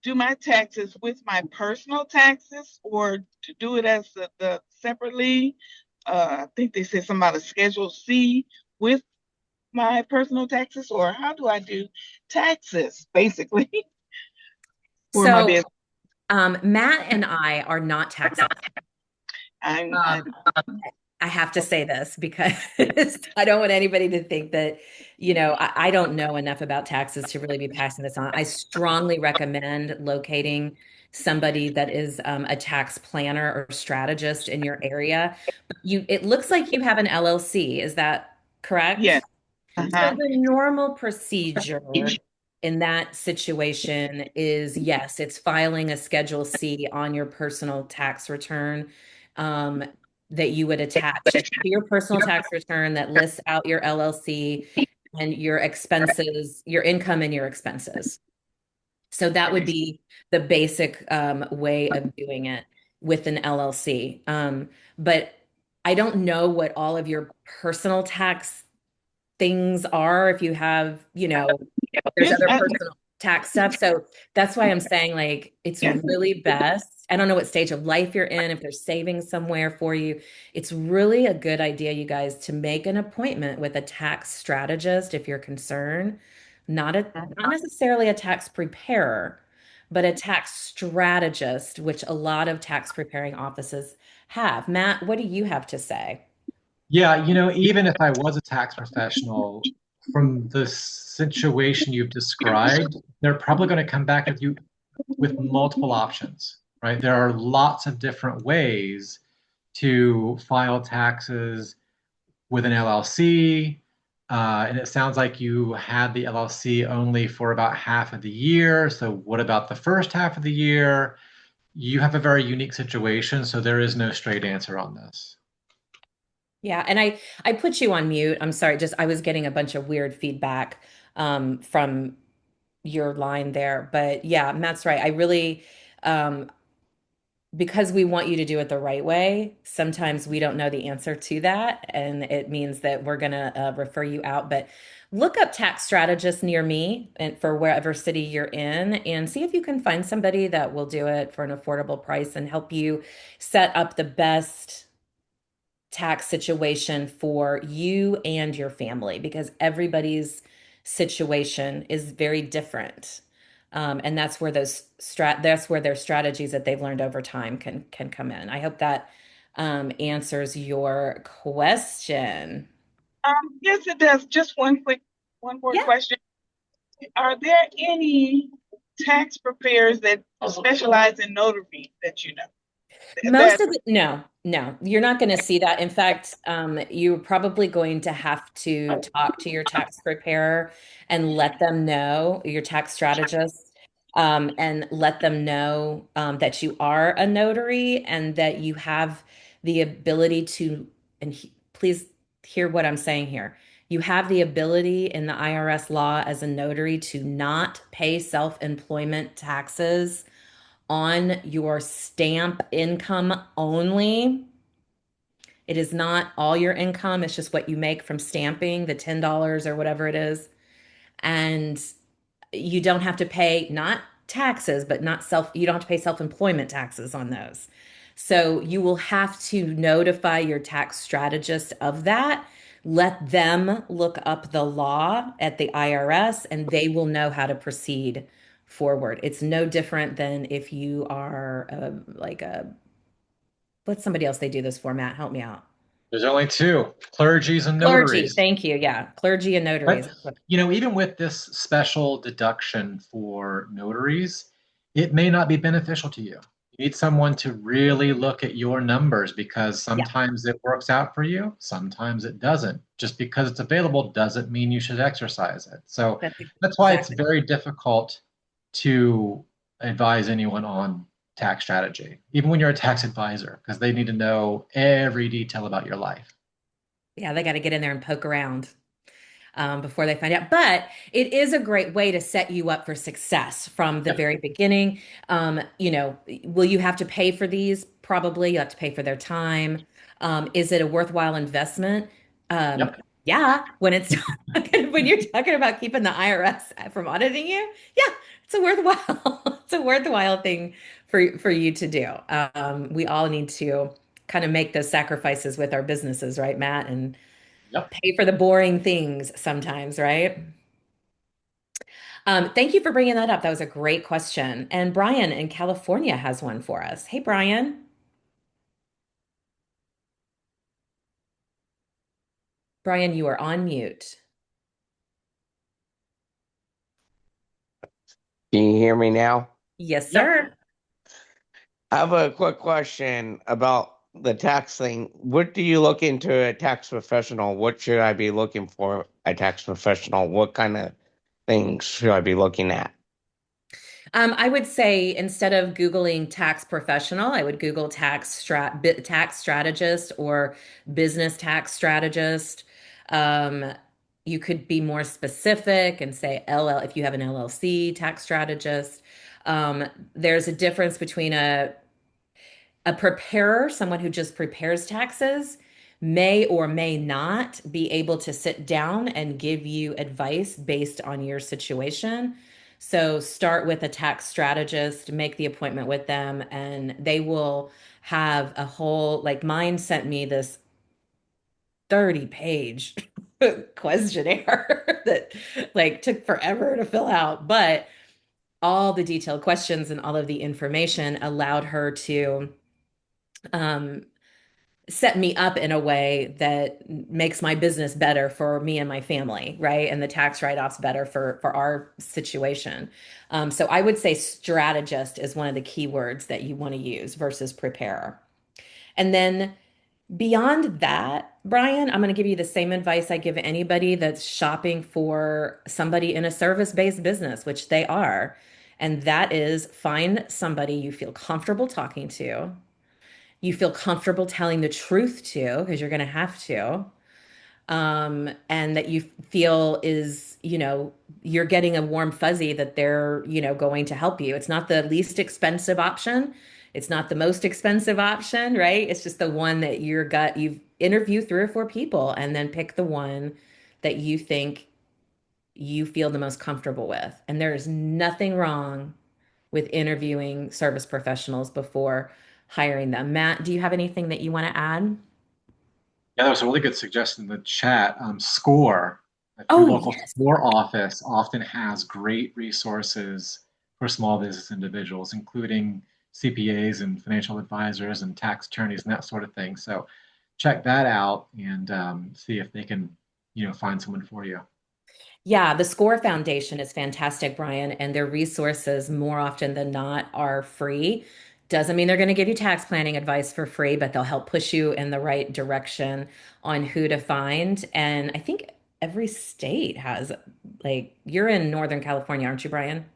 do my taxes with my personal taxes or to do it as the separately? I think they said something about a Schedule C with my personal taxes, or how do I do taxes basically for my So, business? Matt and I are not tax experts. I'm Um, I have to say this because I don't want anybody to think that, I don't know enough about taxes to really be passing this on. I strongly recommend locating somebody that is a tax planner or strategist in your area. It looks like you have an LLC. Is that yes. correct? So Uh-huh. the normal procedure in that situation is yes, it's filing a Schedule C on your personal tax return um, that you would attach to your personal tax return that lists out your LLC and your expenses, your income and your expenses. So that would be the basic way of doing it with an LLC. But I don't know what all of your personal tax things are if you have, there's Yes, other personal tax stuff. So that's why I'm saying like it's yes. really best. I don't know what stage of life you're in, if there's savings somewhere for you. It's really a good idea, you guys, to make an appointment with a tax strategist if you're concerned, not necessarily a tax preparer, but a tax strategist, which a lot of tax preparing offices have. Matt, what do you have to say? Yeah, even if I was a tax professional, from the situation you've described, they're probably going to come back with you with multiple options, right? There are lots of different ways to file taxes with an LLC. And it sounds like you had the LLC only for about half of the year. So, what about the first half of the year? You have a very unique situation, so there is no straight answer on this. Yeah, and I put you on mute. I'm sorry, just I was getting a bunch of weird feedback from your line there. But yeah, Matt's right. I really um because we want you to do it the right way, sometimes we don't know the answer to that. And it means that we're going to refer you out. But look up tax strategists near me and for wherever city you're in and see if you can find somebody that will do it for an affordable price and help you set up the best tax situation for you and your family because everybody's situation is very different. And that's where that's where their strategies that they've learned over time can come in. I hope that answers your question. Yes, it does. Just one more Yeah. question. Are there any tax preparers that specialize in notary that you know? Most That of it, no, no, you're not going to see that. In fact, you're probably going to have to talk to your tax preparer and let them know, your tax strategist, and let them know that you are a notary and that you have the ability to, and please hear what I'm saying here. You have the ability in the IRS law as a notary to not pay self-employment taxes on your stamp income only. It is not all your income, it's just what you make from stamping, the $10 or whatever it is. And you don't have to pay not taxes, but not self, you don't have to pay self-employment taxes on those. So you will have to notify your tax strategist of that. Let them look up the law at the IRS and they will know how to proceed forward. It's no different than if you are like a, what's somebody else they do this for, Matt? Help me out. There's only two, clergies and Clergy. notaries. Thank you. Yeah. Clergy and notaries. But even with this special deduction for notaries, it may not be beneficial to you. You need someone to really look at your numbers because Yeah. sometimes it works out for you, sometimes it doesn't. Just because it's available doesn't mean you should exercise it. So That's that's why it's exactly. very difficult to advise anyone on tax strategy, even when you're a tax advisor, because they need to know every detail about your life. Yeah. They got to get in there and poke around. Before they find out. But it is a great way to set you up for success from the Yep. very beginning. Will you have to pay for these? Probably. You have to pay for their time. Is it a worthwhile investment? Um, Yep. yeah, when it's when you're talking about keeping the IRS from auditing you, yeah, it's a worthwhile it's a worthwhile thing for you to do. We all need to kind of make those sacrifices with our businesses, right, Matt? And Yep. pay for the boring things sometimes, right? Thank you for bringing that up. That was a great question. And Brian in California has one for us. Hey, Brian. Brian, you are on mute. Can you hear me now? Yes, Yep. sir. I have a quick question about the tax thing. What do you look into a tax professional? What should I be looking for a tax professional? What kind of things should I be looking at? I would say instead of Googling tax professional, I would Google tax strategist or business tax strategist. Um, you could be more specific and say LL if you have an LLC tax strategist. Um, there's a difference between a preparer, someone who just prepares taxes, may or may not be able to sit down and give you advice based on your situation. So start with a tax strategist, make the appointment with them, and they will have a whole, like mine sent me this 30-page questionnaire that like took forever to fill out, but all the detailed questions and all of the information allowed her to um, set me up in a way that makes my business better for me and my family, right? And the tax write-offs better for our situation. So I would say strategist is one of the key words that you want to use versus preparer. And then beyond that, Brian, I'm going to give you the same advice I give anybody that's shopping for somebody in a service-based business, which they are. And that is find somebody you feel comfortable talking to, you feel comfortable telling the truth to, because you're going to have to, and that you feel is, you're getting a warm fuzzy that they're, going to help you. It's not the least expensive option. It's not the most expensive option, right? It's just the one that you've interviewed 3 or 4 people and then pick the one that you think you feel the most comfortable with. And there is nothing wrong with interviewing service professionals before hiring them. Matt, do you have anything that you want to add? Yeah, that was a really good suggestion in the chat. SCORE, your Oh, local yes. SCORE office often has great resources for small business individuals, including CPAs and financial advisors and tax attorneys and that sort of thing. So check that out and see if they can, find someone for you. Yeah, the SCORE Foundation is fantastic, Brian, and their resources more often than not are free. Doesn't mean they're going to give you tax planning advice for free, but they'll help push you in the right direction on who to find. And I think every state has, like, you're in Northern California, aren't you, Brian?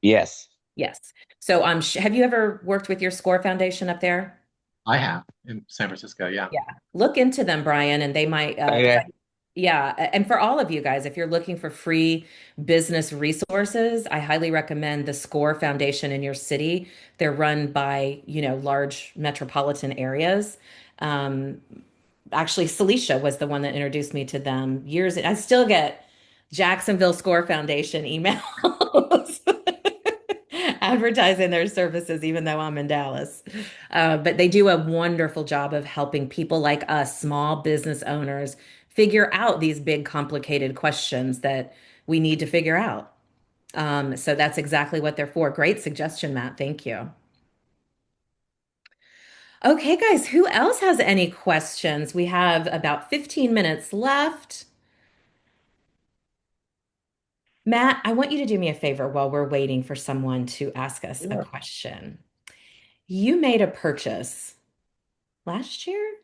Yes. Yes. So, have you ever worked with your SCORE Foundation up there? I have in San Francisco. Yeah. Yeah. Look into them, Brian, and they might, Okay. yeah. And for all of you guys, if you're looking for free business resources, I highly recommend the SCORE Foundation in your city. They're run by, large metropolitan areas. Um, Actually, Celicia was the one that introduced me to them years. I still get Jacksonville Score Foundation emails advertising their services, even though I'm in Dallas. But they do a wonderful job of helping people like us, small business owners, figure out these big, complicated questions that we need to figure out. So that's exactly what they're for. Great suggestion, Matt. Thank you. Okay, guys, who else has any questions? We have about 15 minutes left. Matt, I want you to do me a favor while we're waiting for someone to ask us a Sure. question. You made a purchase last year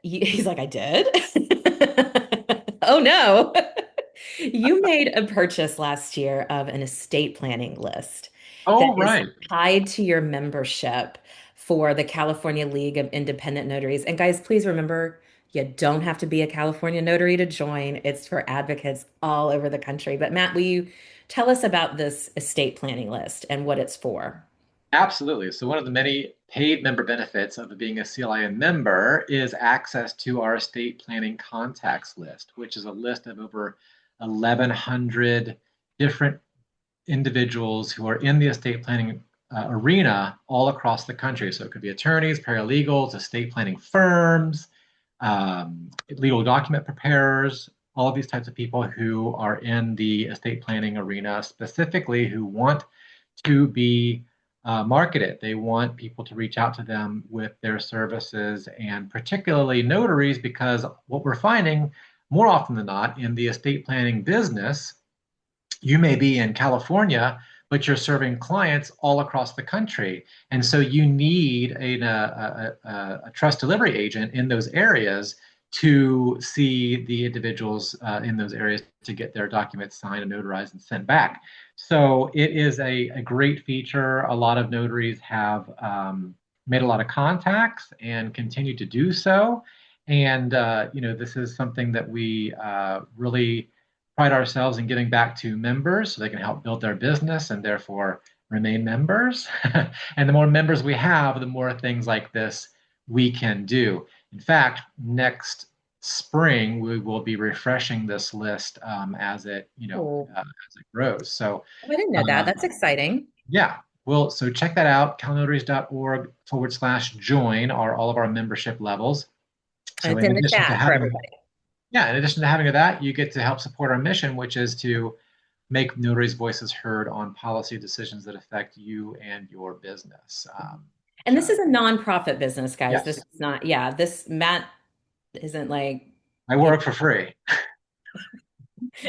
he's like, I did? Oh no. You made a purchase last year of an estate planning list that Oh, is right. tied to your membership for the California League of Independent Notaries. And guys, please remember, you don't have to be a California notary to join. It's for advocates all over the country. But Matt, will you tell us about this estate planning list and what it's for? Absolutely. So one of the many paid member benefits of being a CLIN member is access to our estate planning contacts list, which is a list of over 1,100 different individuals who are in the estate planning arena all across the country. So it could be attorneys, paralegals, estate planning firms, legal document preparers, all of these types of people who are in the estate planning arena specifically who want to be marketed. They want people to reach out to them with their services, and particularly notaries, because what we're finding more often than not in the estate planning business, you may be in California, but you're serving clients all across the country. And so you need a trust delivery agent in those areas to see the individuals in those areas to get their documents signed and notarized and sent back. So it is a great feature. A lot of notaries have made a lot of contacts and continue to do so. And this is something that we really pride ourselves in giving back to members so they can help build their business and therefore remain members. And the more members we have, the more things like this we can do. In fact, next spring we will be refreshing this list Oh, as it grows. So I didn't know that. uh, That's exciting. yeah, well, so check that out. calnotaries.org/join are all of our membership levels. And So it's in in the addition to chat for having everybody. yeah, in addition to having that, you get to help support our mission, which is to make notaries' voices heard on policy decisions that affect you and your business. And this is a nonprofit business, guys. This Yes, is not, yeah, this Matt isn't like I he work for free.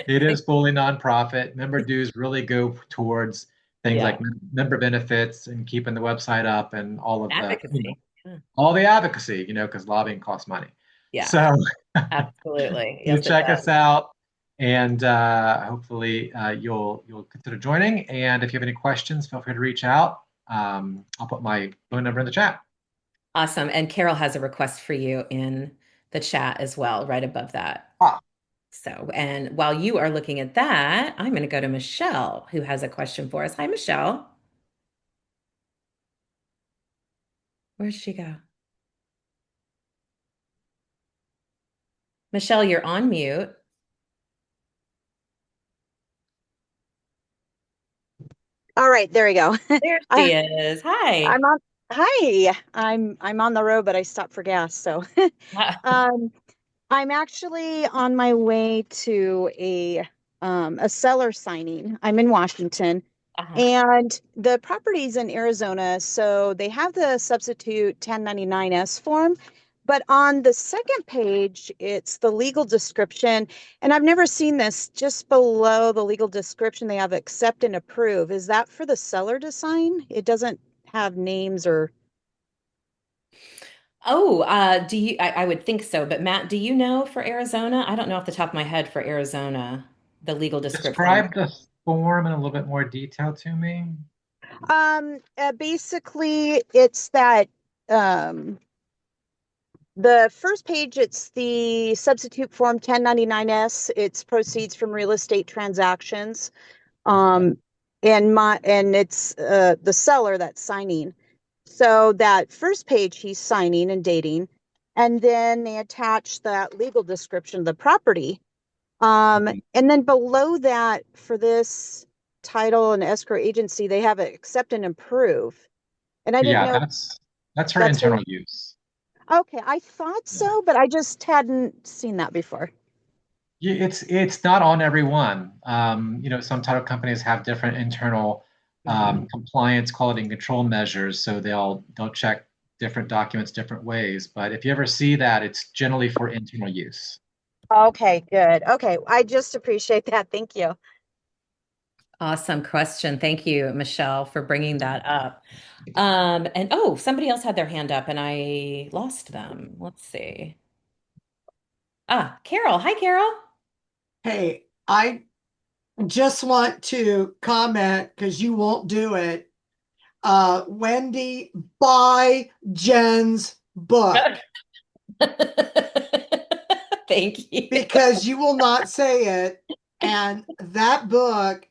It is fully nonprofit. Member dues really go towards things yeah, like member benefits and keeping the website up and all of advocacy. Yeah. all the advocacy, because lobbying costs money. Yeah, So, absolutely. so Yes, it check us does. out, and hopefully you'll consider joining. And if you have any questions, feel free to reach out. I'll put my phone number in the chat. Awesome. And Carol has a request for you in the chat as well, right above that. Ah, So, and while you are looking at that, I'm going to go to Michelle, who has a question for us. Hi, Michelle. Where'd she go? Michelle, you're on mute. All right, there we go. There she I, is. Hi. I'm on. Hi, I'm on the road, but I stopped for gas. So, um, I'm actually on my way to a seller signing. I'm in Washington, Uh-huh. and the property's in Arizona, so they have the substitute 1099-S form. But on the second page, it's the legal description. And I've never seen this. Just below the legal description, they have accept and approve. Is that for the seller to sign? It doesn't have names or. Oh, do you, I would think so, but Matt, do you know for Arizona? I don't know off the top of my head for Arizona, the legal description. Describe the form in a little bit more detail to me. Basically, it's that um, the first page, it's the substitute form 1099-S. It's proceeds from real estate transactions. Okay. And it's the seller that's signing. So that first page he's signing and dating, and then they attach that legal description of the property. Mhm. And then below that, for this title and escrow agency, they have it accept and approve. And I didn't Yeah, know that's for that's for. internal use. Okay, I thought Yeah. so, but I just hadn't seen that before. Yeah, it's not on every one. Some title companies have different internal compliance, quality, and control measures, so they'll check different documents different ways. But if you ever see that, it's generally for internal use. Okay, good. Okay, I just appreciate that. Thank you. Awesome question. Thank you, Michelle, for bringing that up. And oh, somebody else had their hand up and I lost them. Let's see. Ah, Carol. Hi, Carol. Hey, I just want to comment because you won't do it. Wendy, buy Jen's book Thank you. because you will not say it. And that book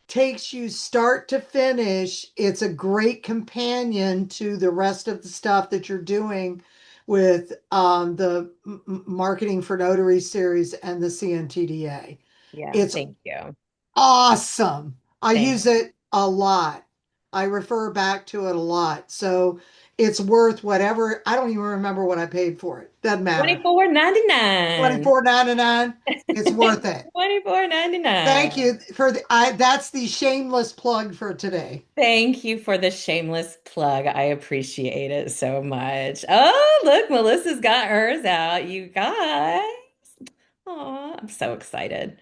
takes you start to finish. It's a great companion to the rest of the stuff that you're doing with the Marketing for Notary series and the CNTDA. Yeah, It's thank you. awesome. I Thank use it a lot. I refer back to it a lot. So it's worth whatever. I don't even remember what I paid for it. Doesn't matter. 24.99. 24.99. It's worth it. 24.99. Thank you for I that's the shameless plug for today. Thank you for the shameless plug. I appreciate it so much. Oh, look, Melissa's got hers out, you guys. Oh, I'm so excited.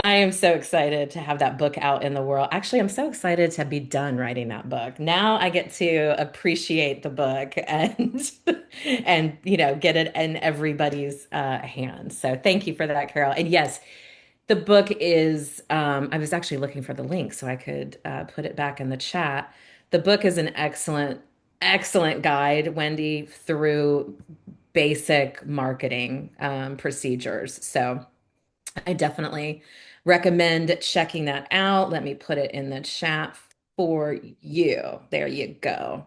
I am so excited to have that book out in the world. Actually, I'm so excited to be done writing that book. Now I get to appreciate the book and and get it in everybody's hands. So thank you for that, Carol. And yes, the book is I was actually looking for the link so I could put it back in the chat. The book is an excellent guide, Wendy, through basic marketing procedures. So I definitely recommend checking that out. Let me put it in the chat for you. There you go.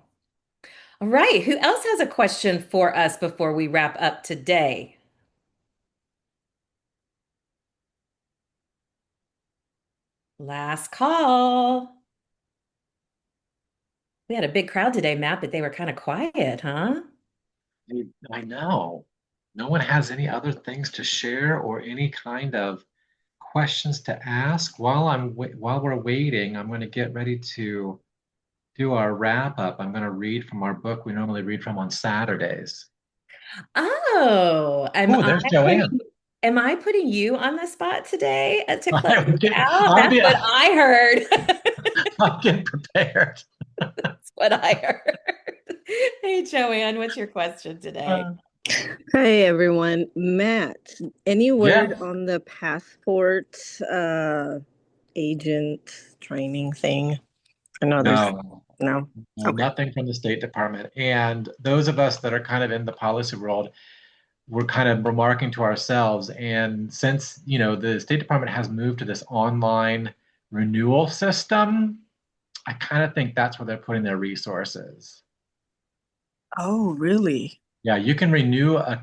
All right. Who else has a question for us before we wrap up today? Last call. We had a big crowd today, Matt, but they were kind of quiet, huh? I know. No one has any other things to share or any kind of questions to ask. While we're waiting, I'm going to get ready to do our wrap up. I'm going to read from our book we normally read from on Saturdays. Oh, Oh, there's Joanne. am I putting you on the spot today to close I us was getting, out? I'm, That's be, what I heard. I'm getting prepared. That's what I heard. Hey, Joanne, what's your question today? Hi everyone. Matt, any Yeah. word on the passport agent training thing? I know there's No, no. no, Okay. nothing from the State Department. And those of us that are kind of in the policy world, we're kind of remarking to ourselves. And since, the State Department has moved to this online renewal system, I kind of think that's where they're putting their resources. Oh, really? Yeah, you can renew a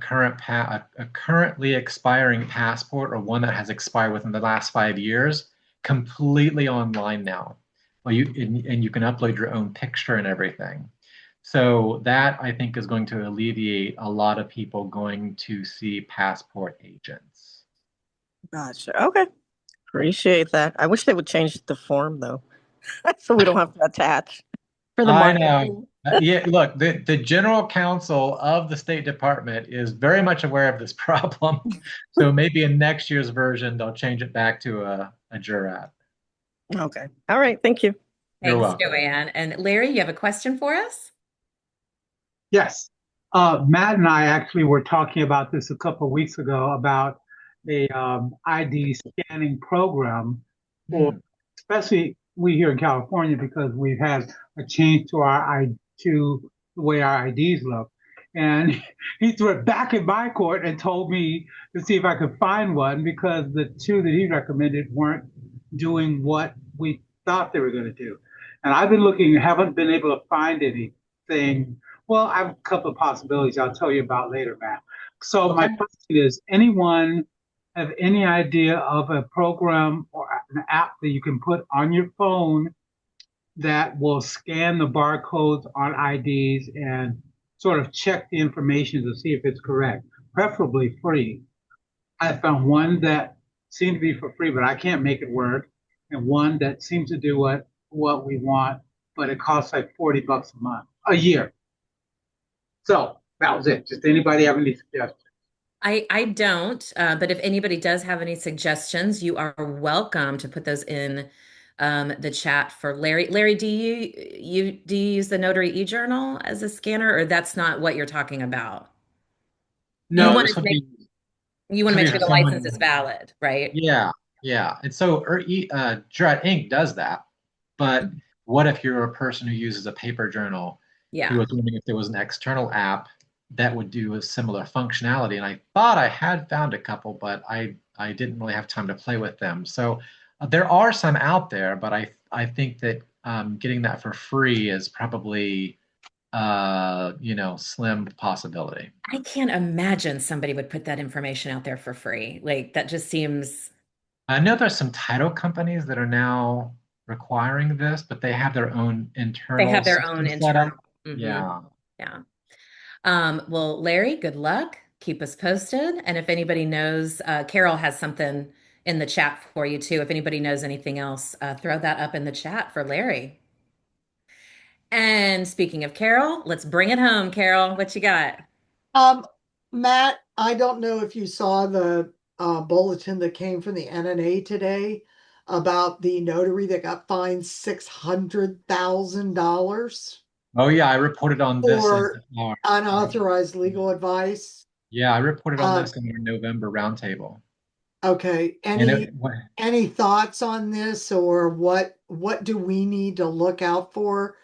currently expiring passport or one that has expired within the last 5 years completely online now. Well, and you can upload your own picture and everything. So that I think is going to alleviate a lot of people going to see passport agents. Gotcha. Okay. Appreciate that. I wish they would change the form though, so we don't have to attach for the I know. marketing. Yeah, look, the general counsel of the State Department is very much aware of this problem. So maybe in next year's version, they'll change it back to a jurat. Okay. All right. Thank you. You're Thanks, welcome. Joanne. And Larry, you have a question for us? Yes. Matt and I actually were talking about this a couple of weeks ago about a ID scanning program for, Hmm. especially we here in California because we've had a change to to the way our IDs look. And he threw it back in my court and told me to see if I could find one because the two that he recommended weren't doing what we thought they were going to do. And I've been looking, haven't been able to find anything. Well, I have a couple of possibilities I'll tell you about later, Matt. So my Okay. question is, anyone have any idea of a program or an app that you can put on your phone that will scan the barcodes on IDs and sort of check the information to see if it's correct, preferably free? I found one that seemed to be for free, but I can't make it work, and one that seems to do what we want, but it costs like $40 a year. So that was it. Just anybody have any suggestions? I don't, but if anybody does have any suggestions, you are welcome to put those in the chat for Larry. Larry, do you use the Notary e-journal as a scanner, or that's not what you're talking about? You No, want to make you want this to would make be sure for the license is someone. valid, right? Yeah, yeah. And so Jurat Inc. does that. But what if you're a person who uses a paper journal who Yeah. was wondering if there was an external app that would do a similar functionality? And I thought I had found a couple, but I didn't really have time to play with them. So there are some out there, but I think that getting that for free is probably slim possibility. I can't imagine somebody would put that information out there for free. Like that just seems I know there's some title companies that are now requiring this, but they have their own they internal have their own system set up. internal. Hmm. Yeah. Yeah. Well, Larry, good luck. Keep us posted. And if anybody knows, Carol has something in the chat for you too. If anybody knows anything else, throw that up in the chat for Larry. And speaking of Carol, let's bring it home, Carol. What you got? Um, Matt, I don't know if you saw the bulletin that came from the NNA today about the notary that got fined $600,000 Oh yeah, I reported on this in for our, unauthorized legal advice. yeah, I reported on Uh, this in our November roundtable. okay, And it, any thoughts on this, or what do we need to look out for?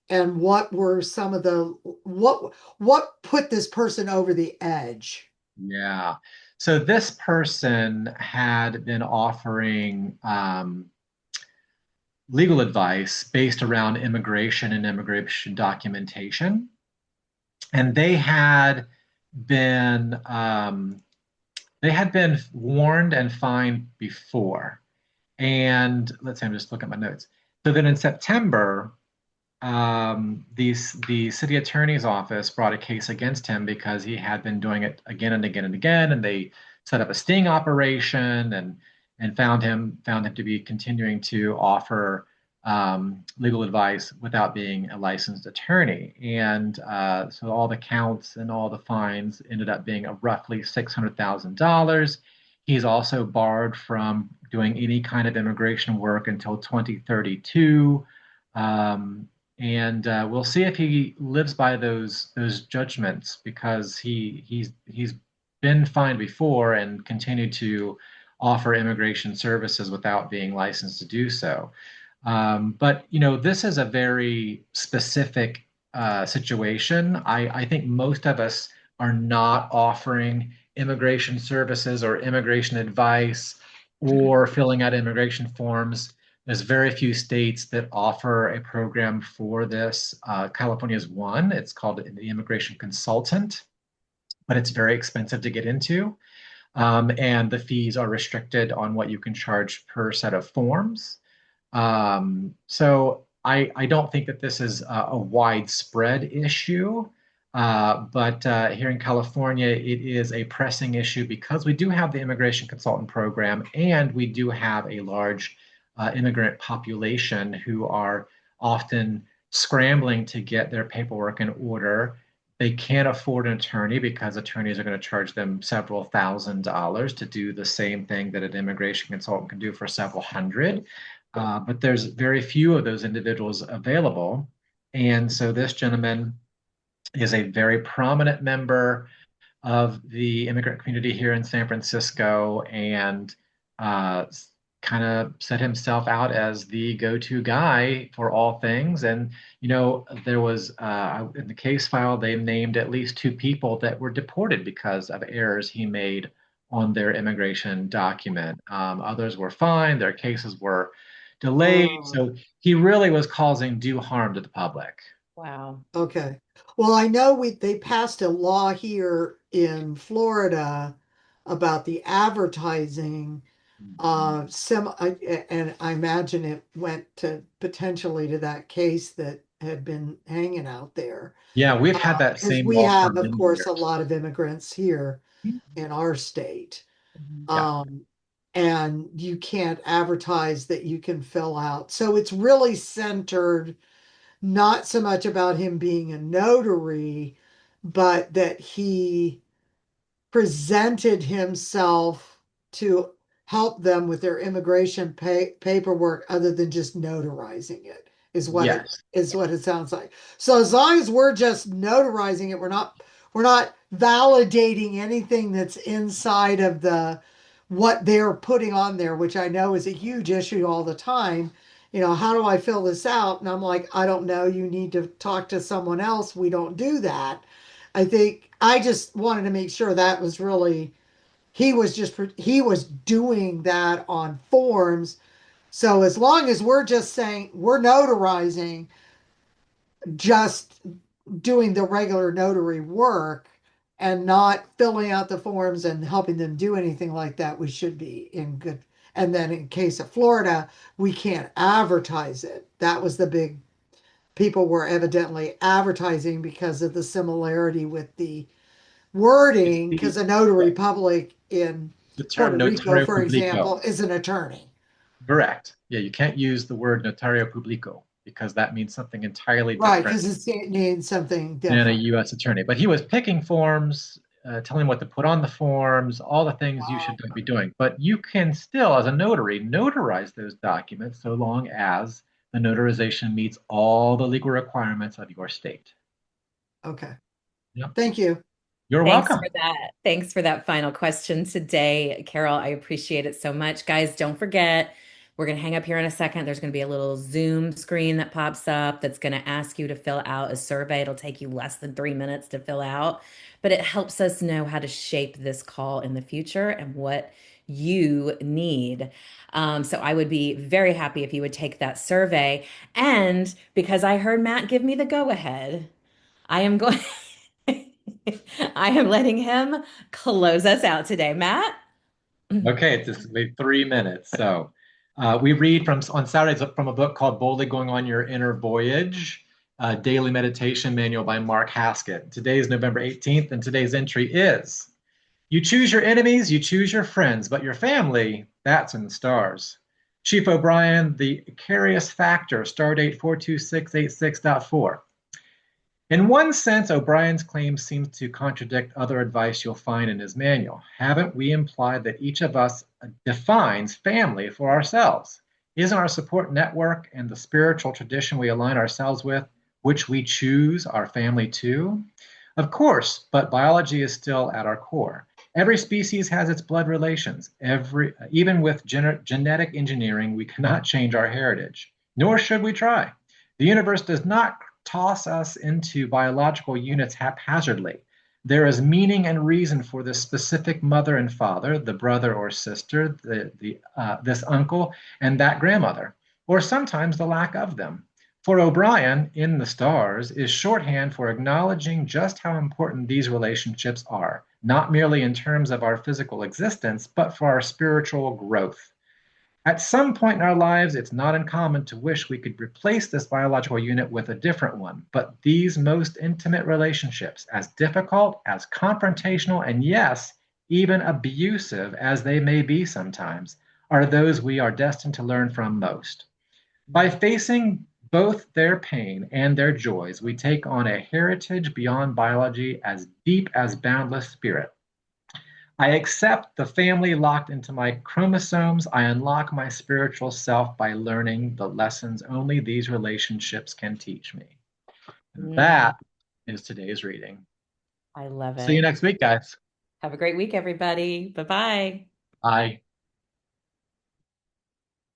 And what were some of the what put this person over the edge? yeah. So this person had been offering legal advice based around immigration and immigration documentation. And they had been warned and fined before. And let's see, I'm just looking at my notes. So then in September, the city attorney's office brought a case against him because he had been doing it again and again and again, and they set up a sting operation and found him to be continuing to offer legal advice without being a licensed attorney. And so all the counts and all the fines ended up being a roughly $600,000. He's also barred from doing any kind of immigration work until 2032. And we'll see if he lives by those judgments because he's been fined before and continued to offer immigration services without being licensed to do so. But this is a very specific situation. I think most of us are not offering immigration services or immigration advice or filling out immigration forms There's very few states that offer a program for this. California is one. It's called the Immigration Consultant, but it's very expensive to get into. And the fees are restricted on what you can charge per set of forms. So I don't think that this is a widespread issue, but here in California, it is a pressing issue because we do have the immigration consultant program and we do have a large immigrant population who are often scrambling to get their paperwork in order. They can't afford an attorney because attorneys are going to charge them several $1,000s to do the same thing that an immigration consultant can do for several hundred. But there's very few of those individuals available. And so this gentleman is a very prominent member of the immigrant community here in San Francisco and uh, kind of set himself out as the go-to guy for all things. And, there was in the case file, they named at least two people that were deported because of errors he made on their immigration document. Others were fine, their cases were delayed. Oh, So he really was causing due harm to the public. Wow. okay. Well, I know they passed a law here in Florida about the advertising. And I imagine it went to potentially to that case that had been hanging out there. Yeah, we've had that Because same we law for have, of many course, a years. lot of immigrants here in our state. Yeah. Um, and you can't advertise that you can fill out. So it's really centered not so much about him being a notary, but that he presented himself to help them with their immigration paperwork other than just notarizing it Yes. what it sounds like. So as long as we're just notarizing it, we're not validating anything that's inside of the what they're putting on there, which I know is a huge issue all the time. How do I fill this out? And I'm like, I don't know. You need to talk to someone else. We don't do that. I think I just wanted to make sure that was really he was doing that on forms. So as long as we're just saying we're notarizing, just doing the regular notary work and not filling out the forms and helping them do anything like that, we should be in good. And then in case of Florida, we can't advertise it. That was the big people were evidently advertising because of the similarity with the It's wording, because a notary public in the term Puerto Rico, notario for publico. example, is an attorney. Correct. Yeah, you can't use the word notario publico because that means something entirely Right, different because it needs something than a different. U.S. attorney. But he was picking forms, telling what to put on the forms, all the things you should Wow. be doing. But you can still, as a notary, notarize those documents so long as the notarization meets all the legal requirements of your state. Okay. Yeah. Thank you. You're Thanks welcome. for that. Thanks for that final question today, Carol. I appreciate it so much. Guys, don't forget, we're going to hang up here in a second. There's going to be a little Zoom screen that pops up that's going to ask you to fill out a survey. It'll take you less than 3 minutes to fill out, but it helps us know how to shape this call in the future and what you need. So I would be very happy if you would take that survey. And because I heard Matt give me the go ahead, I am going. I am letting him close us out today. Matt? Okay, it's just maybe 3 minutes. So we read from on Saturdays from a book called Boldly Going on Your Inner Voyage, Daily Meditation Manual by Mark Haskett. Today is November 18th, and today's entry is you choose your enemies, you choose your friends, but your family, that's in the stars. Chief O'Brien, The Carious Factor, Stardate 42686.4. In one sense, O'Brien's claim seems to contradict other advice you'll find in his manual. Haven't we implied that each of us defines family for ourselves? Isn't our support network and the spiritual tradition we align ourselves with, which we choose, our family too? Of course, but biology is still at our core. Every species has its blood relations. Even with genetic engineering, we cannot change our heritage, nor should we try. The universe does not toss us into biological units haphazardly. There is meaning and reason for this specific mother and father, the brother or sister, this uncle, and that grandmother. or sometimes the lack of them. For O'Brien, in the stars is shorthand for acknowledging just how important these relationships are, not merely in terms of our physical existence, but for our spiritual growth. At some point in our lives, it's not uncommon to wish we could replace this biological unit with a different one. But these most intimate relationships, as difficult, as confrontational, and yes, even abusive as they may be sometimes, are those we are destined to learn from most. By facing both their pain and their joys, we take on a heritage beyond biology as deep as boundless spirit. I accept the family locked into my chromosomes. I unlock my spiritual self by learning the lessons only these relationships can teach me. And Mm, that is today's reading. I love See you it. next week, guys. Have a great week, everybody. Bye bye. Bye.